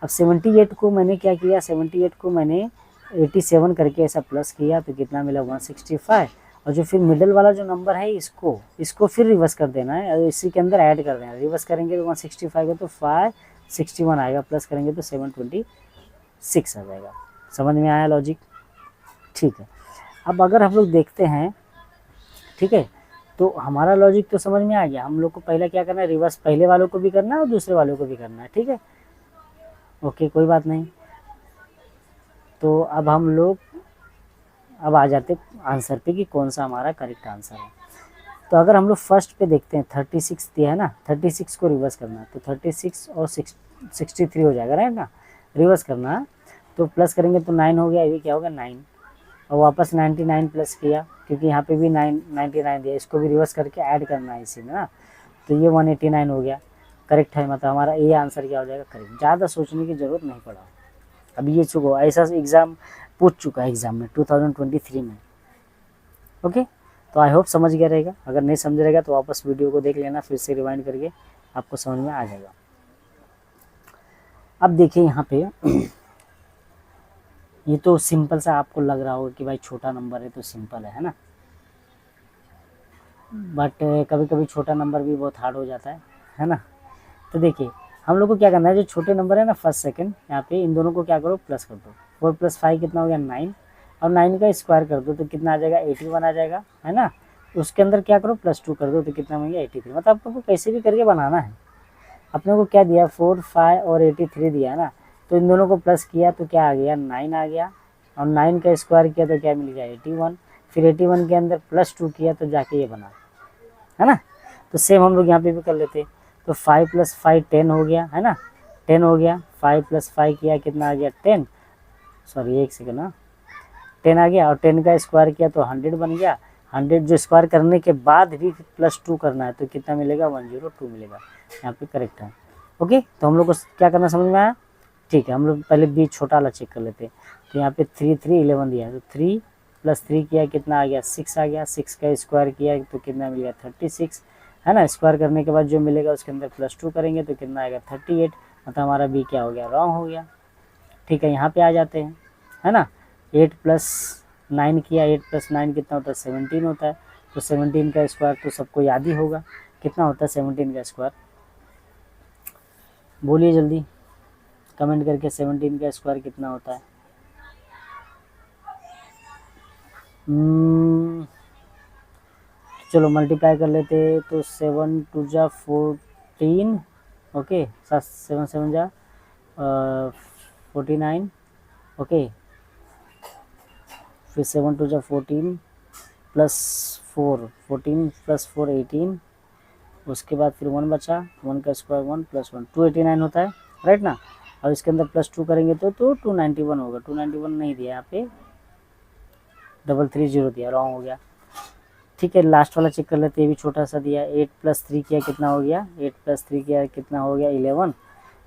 अब 78 को मैंने क्या किया, 78 को मैंने 87 करके ऐसा प्लस किया तो कितना मिला, 165। और जो फिर मिडल वाला जो नंबर है इसको फिर रिवर्स कर देना है और इसी के अंदर ऐड कर देना है। रिवर्स करेंगे तो 165 को तो 561 आएगा, प्लस करेंगे तो 726 आ जाएगा। समझ में आया लॉजिक? ठीक है, अब अगर हम लोग देखते हैं, ठीक है, तो हमारा लॉजिक तो समझ में आ गया। हम लोग को पहले क्या करना है, रिवर्स पहले वालों को भी करना है और दूसरे वालों को भी करना है। ठीक है, ओके, कोई बात नहीं। तो अब हम लोग अब आ जाते आंसर पे कि कौन सा हमारा करेक्ट आंसर है। तो अगर हम लोग फर्स्ट पे देखते हैं, 36 दिया है ना, 36 को रिवर्स करना है तो 36 और 63 हो जाएगा, राइट ना। रिवर्स करना है तो प्लस करेंगे तो 9 हो गया, ये क्या होगा 9, और वापस 99 प्लस किया क्योंकि यहाँ पे भी 99 दिया, इसको भी रिवर्स करके ऐड करना है इसी में ना, तो ये 189 हो गया। करेक्ट है, मतलब हमारा ये आंसर क्या हो जाएगा, करेक्ट। ज़्यादा सोचने की ज़रूरत नहीं पड़ा। अभी ये चुको ऐसा एग्ज़ाम पूछ चुका है एग्ज़ाम में 2023 में। ओके, तो आई होप समझ गया रहेगा। अगर नहीं समझ रहेगा तो वापस वीडियो को देख लेना, फिर से रिवाइंड करके आपको समझ में आ जाएगा। अब देखिए यहाँ पे ये तो सिंपल सा आपको लग रहा होगा कि भाई छोटा नंबर है तो सिंपल है ना, बट कभी कभी छोटा नंबर भी बहुत हार्ड हो जाता है ना। तो देखिए हम लोग को क्या करना है, जो छोटे नंबर है ना फर्स्ट सेकंड, यहाँ पे इन दोनों को क्या करो, प्लस कर दो। 4 + 5 कितना हो गया, 9, और 9 का स्क्वायर कर दो तो कितना आ जाएगा, 81 आ जाएगा, है ना। उसके अंदर क्या करो, +2 कर दो तो कितना बन गया, 83। मतलब आपको कैसे भी करके बनाना है। अपने को क्या दिया, 4, 5 और 83 दिया है ना, तो इन दोनों को प्लस किया तो क्या आ गया, 9 आ गया, और 9 का स्क्वायर किया तो क्या मिल गया, 81। फिर 81 के अंदर +2 किया तो जाके ये बना, है ना। तो सेम हम लोग यहाँ पे भी कर लेते। तो 5 + 5 10 हो गया, है ना, 10 हो गया। 5 + 5 किया कितना आ गया 10, सॉरी एक सेकेंड ना, 10 आ गया। और 10 का स्क्वायर किया तो 100 बन गया। 100 जो स्क्वायर करने के बाद भी +2 करना है तो कितना मिलेगा 102 मिलेगा, यहाँ पे करेक्ट है। ओके, तो हम लोग को क्या करना समझ में आया। ठीक है, हम लोग पहले बी छोटा वाला चेक कर लेते हैं। तो यहाँ पे 3 3 11 दिया है, तो 3 + 3 किया कितना आ गया 6 आ गया। 6 का स्क्वायर किया तो कितना मिलेगा 36, है ना। स्क्वायर करने के बाद जो मिलेगा उसके अंदर +2 करेंगे तो कितना आएगा 38, मतलब हमारा बी क्या हो गया रॉन्ग हो गया। ठीक है, यहाँ पे आ जाते हैं, है ना। 8 + 9 किया, 8 + 9 कितना होता है 17 होता है। तो 17 का स्क्वायर तो सबको याद ही होगा, कितना होता है 17 का स्क्वायर, बोलिए जल्दी कमेंट करके 17 का स्क्वायर कितना होता है। चलो मल्टीप्लाई कर लेते। तो 7 2 जा 14, ओके, 7 7 जा 49, ओके। फिर 7 2 जा 14 +4, 14 + 4 18, उसके बाद फिर 1 बचा, 1 का स्क्वायर 1 + 1 289 होता है, राइट ना। और इसके अंदर +2 करेंगे तो 291 होगा। 291 नहीं दिया यहाँ पे, 330 दिया, रॉन्ग हो गया। ठीक है, लास्ट वाला चेक कर लेते हैं, ये भी छोटा सा दिया। 8 + 3 किया कितना हो गया, 8 + 3 किया कितना हो गया 11,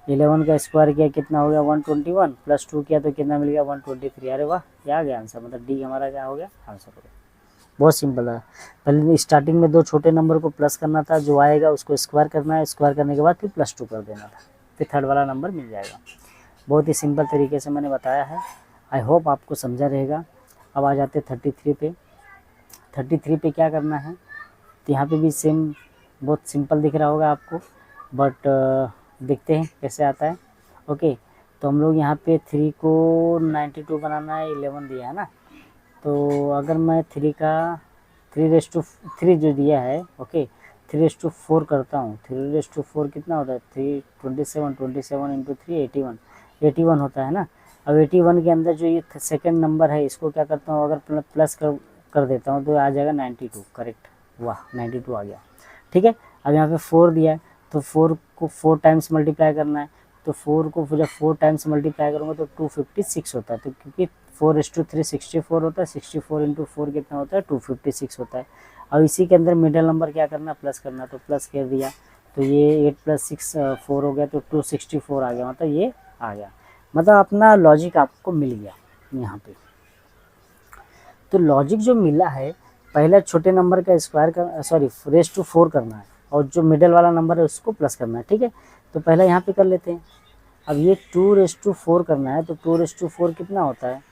11 का स्क्वायर किया कितना हो गया 121, +2 किया तो कितना मिल गया 123। अरे वाह, क्या आ गया आंसर, मतलब डी हमारा क्या हो गया आंसर हो गया। बहुत सिंपल है। पहले स्टार्टिंग में 2 छोटे नंबर को प्लस करना था, जो आएगा उसको स्क्वायर करना है, स्क्वायर करने के बाद फिर +2 कर देना था, फिर थर्ड वाला नंबर मिल जाएगा। बहुत ही सिंपल तरीके से मैंने बताया है, आई होप आपको समझा रहेगा। अब आ जाते 33 पे। 33 पे क्या करना है, तो यहाँ पे भी सेम, बहुत सिंपल दिख रहा होगा आपको, बट देखते हैं कैसे आता है। ओके, तो हम लोग यहाँ पे 3 को 92 बनाना है, 11 दिया है ना। तो अगर मैं 3 का 3 जो दिया है, ओके, 3:4 करता हूँ। 3:4 कितना होता है 3 27, 27 × 3 81, 81 होता है ना। अब 81 के अंदर जो ये सेकंड नंबर है इसको क्या करता हूँ, अगर प्लस कर देता हूँ तो आ जाएगा 92, करेक्ट, वाह 92 आ गया। ठीक है, अब यहाँ पे 4 दिया है तो 4 को 4 टाइम्स मल्टीप्लाई करना है। तो 4 को जब 4 टाइम्स मल्टीप्लाई करूँगा तो 256 होता है। तो क्योंकि 4:3 64 होता है, 64 × 4 कितना होता है 256 होता है। अब इसी के अंदर मिडिल नंबर क्या करना, प्लस करना, तो प्लस कर दिया। तो ये 8 + 6 4 हो गया, तो 264 आ गया, मतलब ये आ गया। मतलब अपना लॉजिक आपको मिल गया यहाँ पे। तो लॉजिक जो मिला है, पहले छोटे नंबर का स्क्वायर कर, सॉरी ⁴ करना है, और जो मिडिल वाला नंबर है उसको प्लस करना है। ठीक है, तो पहले यहाँ पे कर लेते हैं। अब ये 2⁴ करना है, तो 2⁴ कितना होता है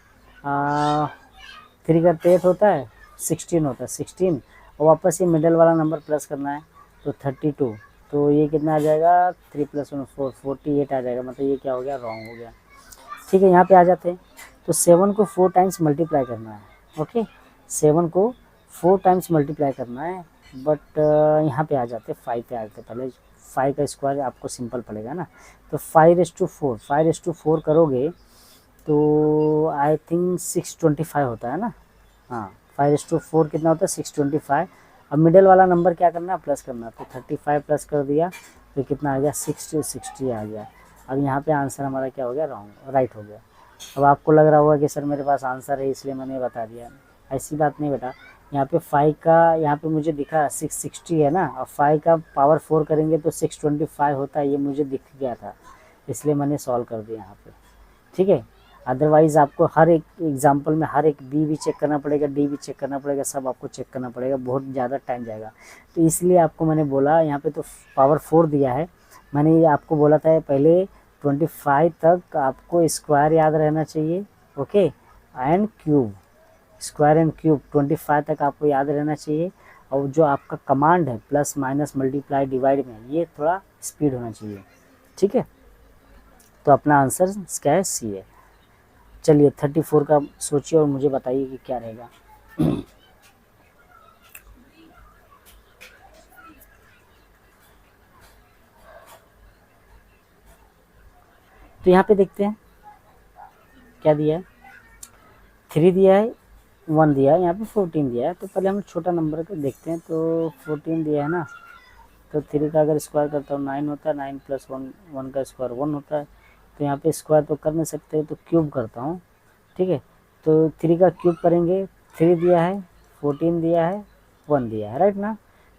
3 का 8 होता है, 16 होता है, 16, और वापस ये मिडिल वाला नंबर प्लस करना है तो 32। तो ये कितना आ जाएगा 3 + 1 4, 48 आ जाएगा, मतलब ये क्या हो गया रॉन्ग हो गया। ठीक है, यहाँ पे आ जाते हैं। तो 7 को 4 टाइम्स मल्टीप्लाई करना है, ओके, 7 को 4 टाइम्स मल्टीप्लाई करना है, बट यहाँ पे आ जाते 5 पे आ जाते। पहले 5 का स्क्वायर आपको सिंपल पड़ेगा ना। तो 5:4 करोगे तो आई थिंक 625 होता है ना। हाँ, 5:4 कितना होता है 625। अब मिडिल वाला नंबर क्या करना है प्लस करना, तो 35 प्लस कर दिया तो कितना आ गया 60 आ गया। अब यहाँ पे आंसर हमारा क्या हो गया रॉन्ग, राइट हो गया। अब आपको लग रहा होगा कि सर मेरे पास आंसर है इसलिए मैंने बता दिया, ऐसी बात नहीं बेटा। यहाँ पे 5 का यहाँ पे मुझे दिखा 660 है ना, और 5 का पावर 4 करेंगे तो 625 होता है, ये मुझे दिख गया था इसलिए मैंने सॉल्व कर दिया यहाँ पे। ठीक है, अदरवाइज़ आपको हर एक एग्जांपल में हर एक बी भी चेक करना पड़ेगा, डी भी चेक करना पड़ेगा, सब आपको चेक करना पड़ेगा, बहुत ज़्यादा टाइम जाएगा। तो इसलिए आपको मैंने बोला यहाँ पे तो पावर 4 दिया है, मैंने ये आपको बोला था पहले 25 तक आपको स्क्वायर याद रहना चाहिए, okay, and cube, square and cube 25 तक आपको याद रहना चाहिए। और जो आपका कमांड है प्लस माइनस मल्टीप्लाई डिवाइड में, ये थोड़ा स्पीड होना चाहिए। ठीक है, तो अपना आंसर क्या है सी है। चलिए 34 का सोचिए और मुझे बताइए कि क्या रहेगा। तो यहाँ पे देखते हैं क्या दिया है, 3 दिया है, 1 दिया है, यहाँ पे 14 दिया है। तो पहले हम छोटा नंबर को देखते हैं। तो 14 दिया है ना, तो 3 का अगर स्क्वायर करता हूँ 9 होता है, 9 प्लस 1, 1 का स्क्वायर 1 होता है। तो यहाँ पे स्क्वायर तो कर नहीं सकते, तो क्यूब करता हूँ, ठीक है। तो 3 का क्यूब करेंगे, 3 दिया है, 14 दिया है, 1 दिया है, राइट ना,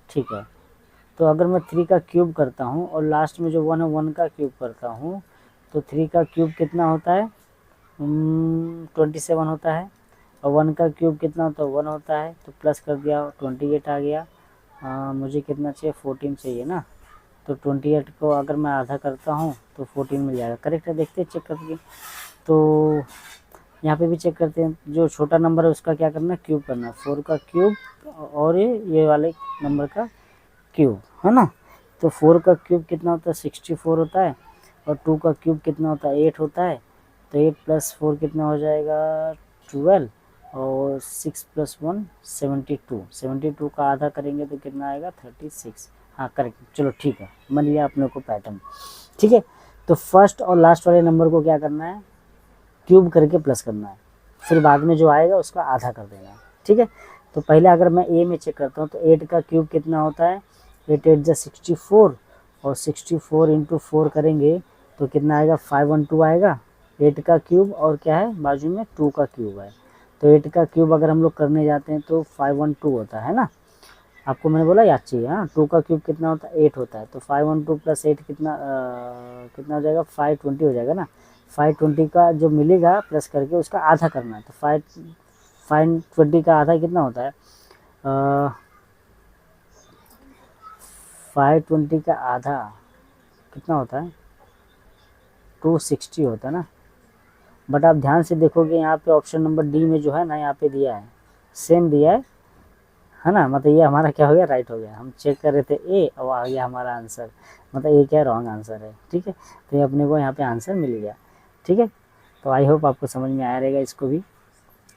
ठीक है। तो अगर मैं 3 का क्यूब करता हूँ और लास्ट में जो 1 है 1 का क्यूब करता हूँ, तो 3 का क्यूब कितना होता है, 27 होता है। और 1 का क्यूब कितना होता है, 1 होता है। तो प्लस कर दिया, 28 आ गया। मुझे कितना चाहिए, 14 चाहिए ना। तो 28 को अगर मैं आधा करता हूँ तो 14 मिल जाएगा, करेक्ट है। देखते हैं चेक करके। तो यहाँ पे भी चेक करते हैं, जो छोटा नंबर है उसका क्या करना है, क्यूब करना है। 4 का क्यूब और ये वाले नंबर का क्यूब, है ना। तो 4 का क्यूब कितना होता है, 64 होता है। और 2 का क्यूब कितना होता है, 8 होता है। तो 8 प्लस 4 कितना हो जाएगा, 12। और 6 प्लस 1 72, 72 का आधा करेंगे तो कितना आएगा, 36। हाँ करेक्ट, चलो ठीक है, मान लिया अपने को पैटर्न, ठीक है। तो फर्स्ट और लास्ट वाले नंबर को क्या करना है, क्यूब करके प्लस करना है, फिर बाद में जो आएगा उसका आधा कर देना है, ठीक है। तो पहले अगर मैं ए में चेक करता हूँ, तो 8 का क्यूब कितना होता है, 8 8 जा 64। और 64 इंटू 4 करेंगे तो कितना आएगा, 512 आएगा। 8 का क्यूब और क्या है बाजू में, 2 का क्यूब है। तो 8 का क्यूब अगर हम लोग करने जाते हैं तो 512 होता है ना। आपको मैंने बोला याद चाहिए, हाँ। 2 का क्यूब कितना होता है, 8 होता है। तो 512 प्लस 8 कितना कितना हो जाएगा, 520 हो जाएगा ना। 520 का जो मिलेगा प्लस करके उसका आधा करना है। तो 520 का आधा कितना होता है, 520 का आधा कितना होता है, 260 होता है ना। बट आप ध्यान से देखोगे यहाँ पे ऑप्शन नंबर डी में जो है ना, यहाँ पे दिया है, सेम दिया है ना। मतलब ये हमारा क्या हो गया, राइट हो गया। हम चेक कर रहे थे ए और आ गया हमारा आंसर, मतलब ए क्या रॉन्ग आंसर है, ठीक है। तो ये अपने को यहाँ पे आंसर मिल गया, ठीक है। तो आई होप आपको समझ में आया रहेगा इसको भी।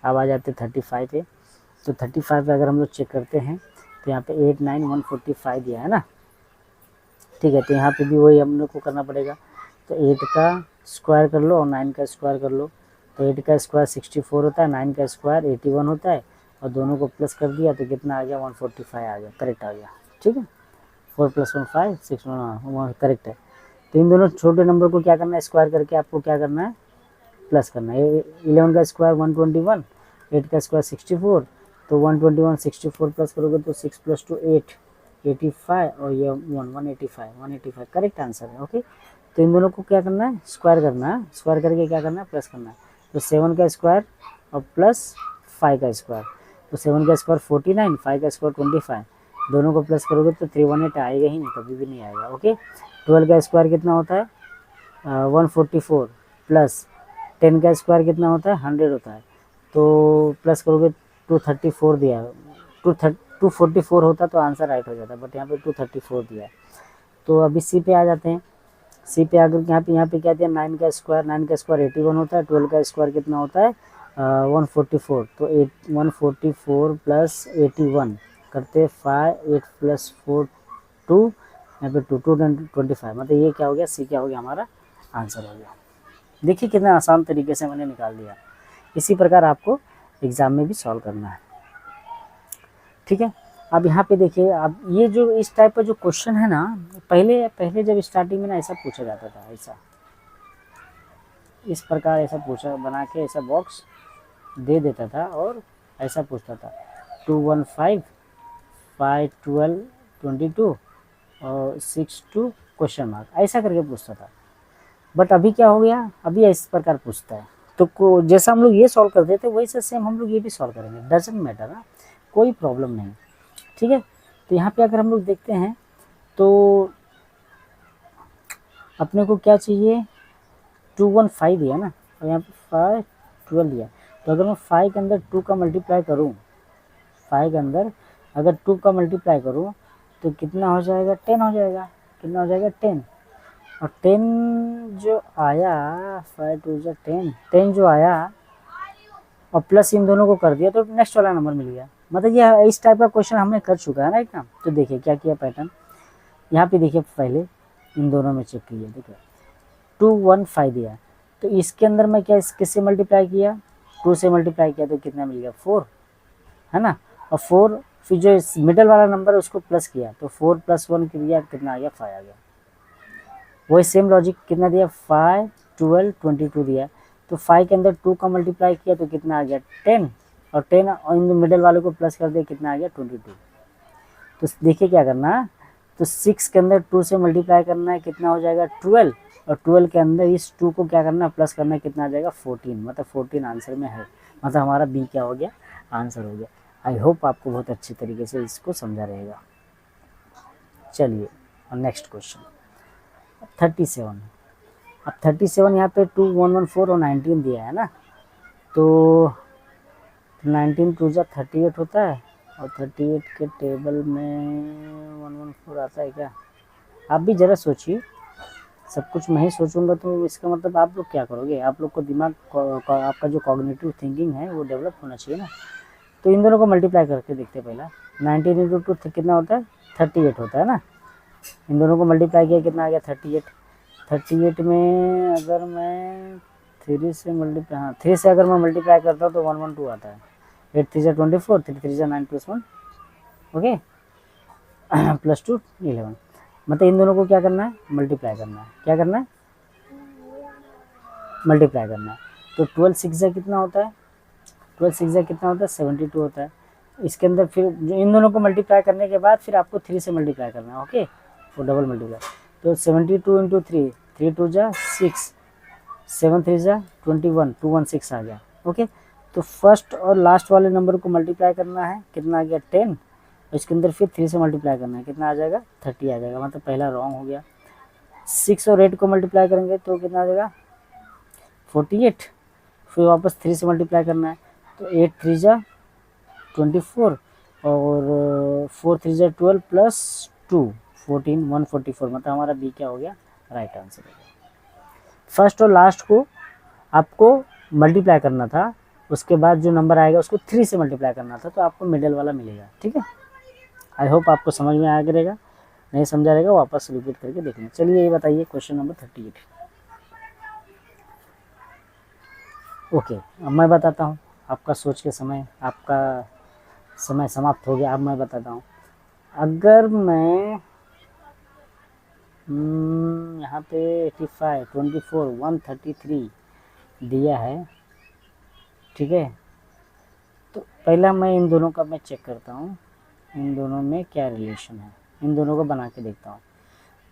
अब आ जाते 35 पे। तो 35 पे अगर हम लोग चेक करते हैं तो यहाँ पे 8 9 145 दिया है ना, ठीक है। तो यहाँ पे भी वही हम लोग को करना पड़ेगा। तो 8 का स्क्वायर कर लो और 9 का स्क्वायर कर लो। तो 8 का स्क्वायर 64 होता है, 9 का स्क्वायर 81 होता है। और दोनों को प्लस कर दिया तो कितना आ गया, 145 आ गया, करेक्ट आ गया, ठीक है। 4 + 1 5 6 1 करेक्ट है। तो इन दोनों छोटे नंबर को क्या करना है, स्क्वायर करके आपको क्या करना है, प्लस करना है। 11 का स्क्वायर 121, 8 का स्क्वायर 64। तो 121 64 प्लस करोगे तो 6 + 2 8 85। और ये 185 करेक्ट आंसर है, ओके। तो इन दोनों को क्या करना है, स्क्वायर करना है। स्क्वायर करके क्या करना है, प्लस करना है। तो 7 का स्क्वायर और प्लस 5 का स्क्वायर। तो 7 का स्क्वायर 49, 5 का स्क्वायर 25। दोनों को प्लस करोगे तो 318 आएगा ही नहीं, कभी भी नहीं आएगा, ओके। 12 का स्क्वायर कितना होता है, 144 प्लस 10 का स्क्वायर कितना होता है, 100 होता है। तो प्लस करोगे 234 दिया है, 244 होता तो आंसर राइट हो जाता, बट यहाँ पे 234 दिया है। तो अभी सी पे आ जाते हैं। सी पे आकर यहाँ पे क्या दिया, 9 का स्क्वायर 81 होता है। 12 का स्क्वायर कितना होता है, 144। तो 144 प्लस 81 करते 5 8 + 4 2, यहाँ पे 2 2 25। मतलब ये क्या हो गया, सी क्या हो गया, हमारा आंसर हो गया। देखिए कितना आसान तरीके से मैंने निकाल दिया। इसी प्रकार आपको एग्ज़ाम में भी सॉल्व करना है, ठीक है। अब यहाँ पे देखिए, अब ये जो इस टाइप का जो क्वेश्चन है ना, पहले पहले जब स्टार्टिंग में ना ऐसा पूछा जाता था, ऐसा इस प्रकार ऐसा पूछा बना के ऐसा बॉक्स दे देता था और ऐसा पूछता था 215 5 12 22 और 62 क्वेश्चन मार्क, ऐसा करके पूछता था। बट अभी क्या हो गया, अभी इस प्रकार पूछता है। तो जैसा हम लोग ये सॉल्व करते थे वैसे सेम हम लोग ये भी सॉल्व करेंगे, डजेंट मैटर ना, कोई प्रॉब्लम नहीं, ठीक है। तो यहाँ पे अगर हम लोग देखते हैं तो अपने को क्या चाहिए, 215 दिया ना, और यहाँ पे 5 12 दिया। तो अगर मैं 5 के अंदर 2 का मल्टीप्लाई करूँ, 5 के अंदर अगर 2 का मल्टीप्लाई करूँ तो कितना हो जाएगा, 10 हो जाएगा। कितना हो जाएगा, 10। और 10 जो आया, 5 2 10, 10 जो आया और प्लस इन दोनों को कर दिया तो नेक्स्ट वाला नंबर मिल गया। मतलब ये इस टाइप का क्वेश्चन हमने कर चुका है ना एक ना। तो देखिए क्या किया पैटर्न, यहाँ पे देखिए पहले इन दोनों में चेक किया, देखिए 215 दिया। तो इसके अंदर मैं क्या किससे मल्टीप्लाई किया, 2 से मल्टीप्लाई किया तो कितना मिल गया, 4। है ना, और 4 फिर जो मिडल वाला नंबर है उसको प्लस किया तो 4 + 1 किया कितना आ गया 5 आ गया। वही सेम लॉजिक कितना दिया 5 12 22 दिया, तो 5 के अंदर 2 का मल्टीप्लाई किया तो कितना आ गया 10, और 10 और इन मिडल वाले को प्लस कर दिया कितना आ गया 22। तो देखिए क्या करना है, तो 6 के अंदर 2 से मल्टीप्लाई करना है कितना हो जाएगा 12, और 12 के अंदर इस 2 को क्या करना है प्लस करना है कितना आ जाएगा 14, मतलब 14 आंसर में है, मतलब हमारा बी क्या हो गया आंसर हो गया। आई होप आपको बहुत अच्छी तरीके से इसको समझा रहेगा। चलिए और नेक्स्ट क्वेश्चन 37। अब 37 यहाँ पे 2 1 1 4 और 19 दिया है ना, तो 19 2 जा 38 होता है, और 38 के टेबल में 114 आता है क्या? आप भी ज़रा सोचिए, सब कुछ मैं ही सोचूंगा तो इसका मतलब आप लोग क्या करोगे, आप लोग को दिमाग आपका जो कॉग्निटिव थिंकिंग है वो डेवलप होना चाहिए ना। तो इन दोनों को मल्टीप्लाई करके देखते पहला, 19 × 2 कितना होता है 38 होता है ना, इन दोनों को मल्टीप्लाई किया कितना आ गया 38। 38 में अगर मैं 3 से मल्टीप्लाई, हाँ 3 से अगर मैं मल्टीप्लाई करता हूँ तो 112 आता है, 8 3 जा 24, 3 3 जा 9 + 1 ओके +2 11, मतलब इन दोनों को क्या करना है मल्टीप्लाई करना है, क्या करना है मल्टीप्लाई करना है। तो 12 6 जा कितना होता है, 12 6 जा कितना होता है 72 होता है। इसके अंदर फिर जो इन दोनों को मल्टीप्लाई करने के बाद फिर आपको 3 से मल्टीप्लाई करना है, ओके वो डबल मल्टीप्लाई। तो 72 × 3, 3 2 जा 6, 7 3 जा 21, 216 आ गया ओके। तो फर्स्ट और लास्ट वाले नंबर को मल्टीप्लाई करना है कितना आ गया 10, इसके अंदर फिर 3 से मल्टीप्लाई करना है कितना आ जाएगा 30 आ जाएगा, मतलब पहला रॉन्ग हो गया। 6 और 8 को मल्टीप्लाई करेंगे तो कितना आ जाएगा 48, फिर वापस 3 से मल्टीप्लाई करना है, तो 8 3 जा 24 और 4 3 जा 12 + 2 14 144, मतलब हमारा बी क्या हो गया राइट आंसर हो गया। फर्स्ट और लास्ट को आपको मल्टीप्लाई करना था, उसके बाद जो नंबर आएगा उसको 3 से मल्टीप्लाई करना था, तो आपको मिडल वाला मिलेगा, ठीक है। आई होप आपको समझ में आया करेगा, नहीं समझा रहेगा वापस रिपीट करके देखना। चलिए ये बताइए क्वेश्चन नंबर 38। ओके अब मैं बताता हूँ, आपका सोच के समय, आपका समय समाप्त हो गया। अब मैं बताता हूँ, अगर मैं यहाँ पे 85 24 133 दिया है, ठीक है, तो पहला मैं इन दोनों का मैं चेक करता हूँ, इन दोनों में क्या रिलेशन है, इन दोनों को बना के देखता हूँ।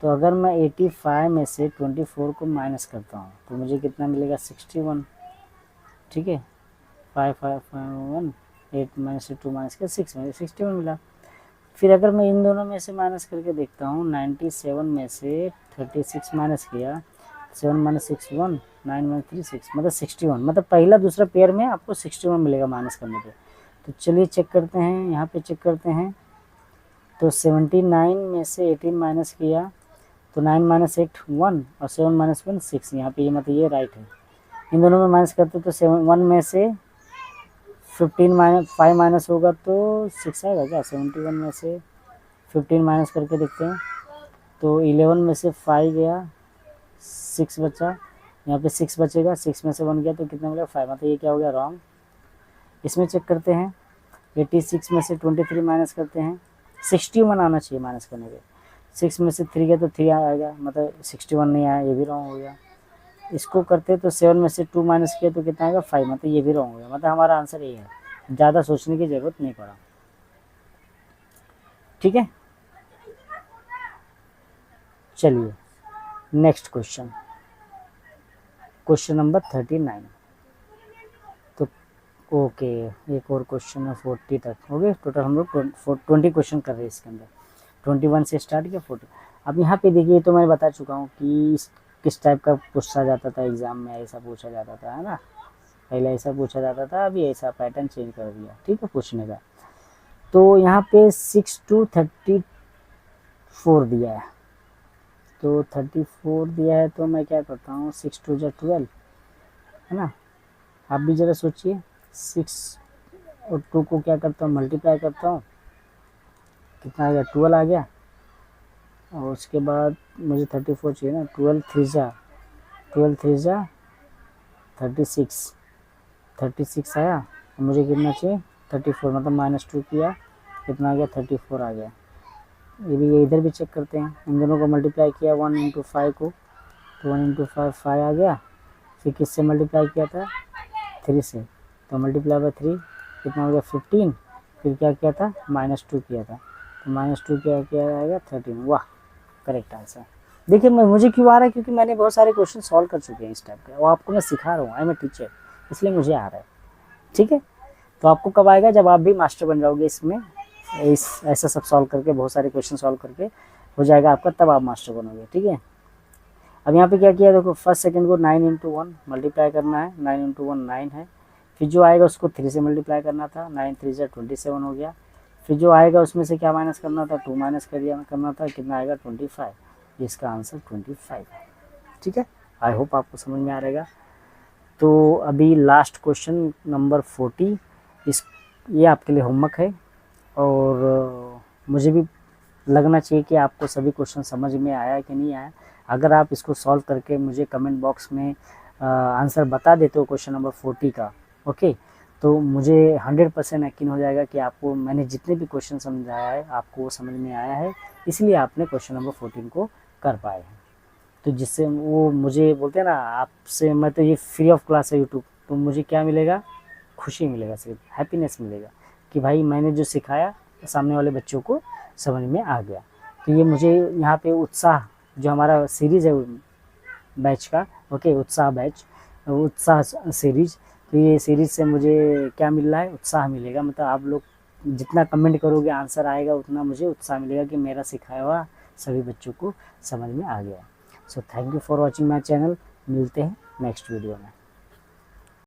तो अगर मैं 85 में से 24 को माइनस करता हूँ तो मुझे कितना मिलेगा 61, ठीक है। 5 5 5 1 8 - 2 - 6 में 61 मिला। फिर अगर मैं इन दोनों में से माइनस करके देखता हूँ, 97 में से 36 माइनस किया, 7 - 6 1 9 - 3 6, मतलब 61, मतलब पहला दूसरा पेयर में आपको 61 मिलेगा माइनस करने पे। तो चलिए चेक करते हैं, यहाँ पे चेक करते हैं। तो 79 में से 18 माइनस किया तो 9 - 8 1 और 7 - 1 6, यहाँ पे ये मतलब ये राइट है। इन दोनों में माइनस करते तो 1 में से 15 - 5 माइनस होगा तो 6 आएगा क्या। 71 में से 15 माइनस करके देखते हैं, तो 11 में से 5 गया 6 बचा, यहाँ पे 6 बचेगा, 6 में से 1 गया तो कितना मिलेगा 5, मतलब ये क्या हो गया रॉन्ग। इसमें चेक करते हैं, 86 में से 23 माइनस करते हैं, 61 आना चाहिए माइनस करने पे, 6 में से 3 गया तो 3 आएगा, मतलब 61 नहीं आया, ये भी रॉन्ग हो गया। इसको करते तो 7 में से 2 माइनस किया तो कितना आएगा 5, मतलब ये भी रॉन्ग हो गया, मतलब हमारा आंसर ये है, ज़्यादा सोचने की ज़रूरत नहीं पड़ा, ठीक है। चलिए नेक्स्ट क्वेश्चन, क्वेश्चन नंबर 39। तो ओके एक और क्वेश्चन है 40 तक हो गए, टोटल हम लोग 20 क्वेश्चन कर रहे हैं इसके अंदर, 21 से स्टार्ट किया 40। अब यहाँ पे देखिए, तो मैं बता चुका हूँ कि किस टाइप का पूछा जाता था एग्ज़ाम में, ऐसा पूछा जाता था, है ना, पहले ऐसा पूछा जाता था, अभी ऐसा पैटर्न चेंज कर दिया, ठीक है, पूछने का। तो यहाँ पे 6 to 34 दिया है, तो 34 दिया है, तो मैं क्या करता हूँ 6 2 जा 12, है ना। आप भी ज़रा सोचिए, 6 और 2 को क्या करता हूँ मल्टीप्लाई करता हूँ, कितना आ गया 12 आ गया, और उसके बाद मुझे 34 चाहिए ना, 12 3 जा 36 आया, और मुझे कितना चाहिए 34 मतलब -2 किया, कितना आ गया 34 आ गया। ये भी इधर भी चेक करते हैं, इन दोनों को मल्टीप्लाई किया 1 × 5 को, तो 1 × 5 5 आ गया। फिर किससे मल्टीप्लाई किया था 3 से, तो मल्टीप्लाई बाय 3 कितना हो गया 15। फिर क्या किया था -2 किया था, तो -2 क्या आएगा 13। वाह करेक्ट आंसर। देखिए मुझे क्यों आ रहा है, क्योंकि मैंने बहुत सारे क्वेश्चन सॉल्व कर चुके हैं इस टाइप के, और आपको मैं सिखा रहा हूँ, आई एम ए टीचर, इसलिए मुझे आ रहा है। ठीक है, तो आपको कब आएगा, जब आप भी मास्टर बन जाओगे इसमें, इस ऐसा सब सॉल्व करके, बहुत सारे क्वेश्चन सॉल्व करके हो जाएगा आपका, तब आप मास्टर बनोगे। ठीक है, अब यहाँ पे क्या किया, देखो फर्स्ट सेकंड को 9 × 1 मल्टीप्लाई करना है, 9 × 1 9 है। फिर जो आएगा उसको 3 से मल्टीप्लाई करना था, 9 × 3 = 27 हो गया। फिर जो आएगा उसमें से क्या माइनस करना था, 2 माइनस करना था, कितना आएगा 25। इसका आंसर 25 है। ठीक है, आई होप आपको समझ में आ रहेगा। तो अभी लास्ट क्वेश्चन नंबर 40, ये आपके लिए होमवर्क है, और मुझे भी लगना चाहिए कि आपको सभी क्वेश्चन समझ में आया कि नहीं आया। अगर आप इसको सॉल्व करके मुझे कमेंट बॉक्स में आंसर बता देते हो क्वेश्चन नंबर 40 का, ओके, तो मुझे 100% यकीन हो जाएगा कि आपको मैंने जितने भी क्वेश्चन समझाया है आपको वो समझ में आया है, इसलिए आपने क्वेश्चन नंबर 14 को कर पाए हैं। तो जिससे वो मुझे बोलते हैं ना, आपसे मैं तो ये फ्री ऑफ क्लास है यूट्यूब, तो मुझे क्या मिलेगा, खुशी मिलेगा, सिर्फ हैप्पीनेस मिलेगा कि भाई मैंने जो सिखाया सामने वाले बच्चों को समझ में आ गया। तो ये मुझे यहाँ पे उत्साह, जो हमारा सीरीज़ है बैच का, ओके, उत्साह बैच, उत्साह सीरीज, तो ये सीरीज से मुझे क्या मिल रहा है, उत्साह मिलेगा। मतलब आप लोग जितना कमेंट करोगे आंसर आएगा, उतना मुझे उत्साह मिलेगा कि मेरा सिखाया हुआ सभी बच्चों को समझ में आ गया। So thank you for watching my channel, मिलते हैं नेक्स्ट वीडियो में।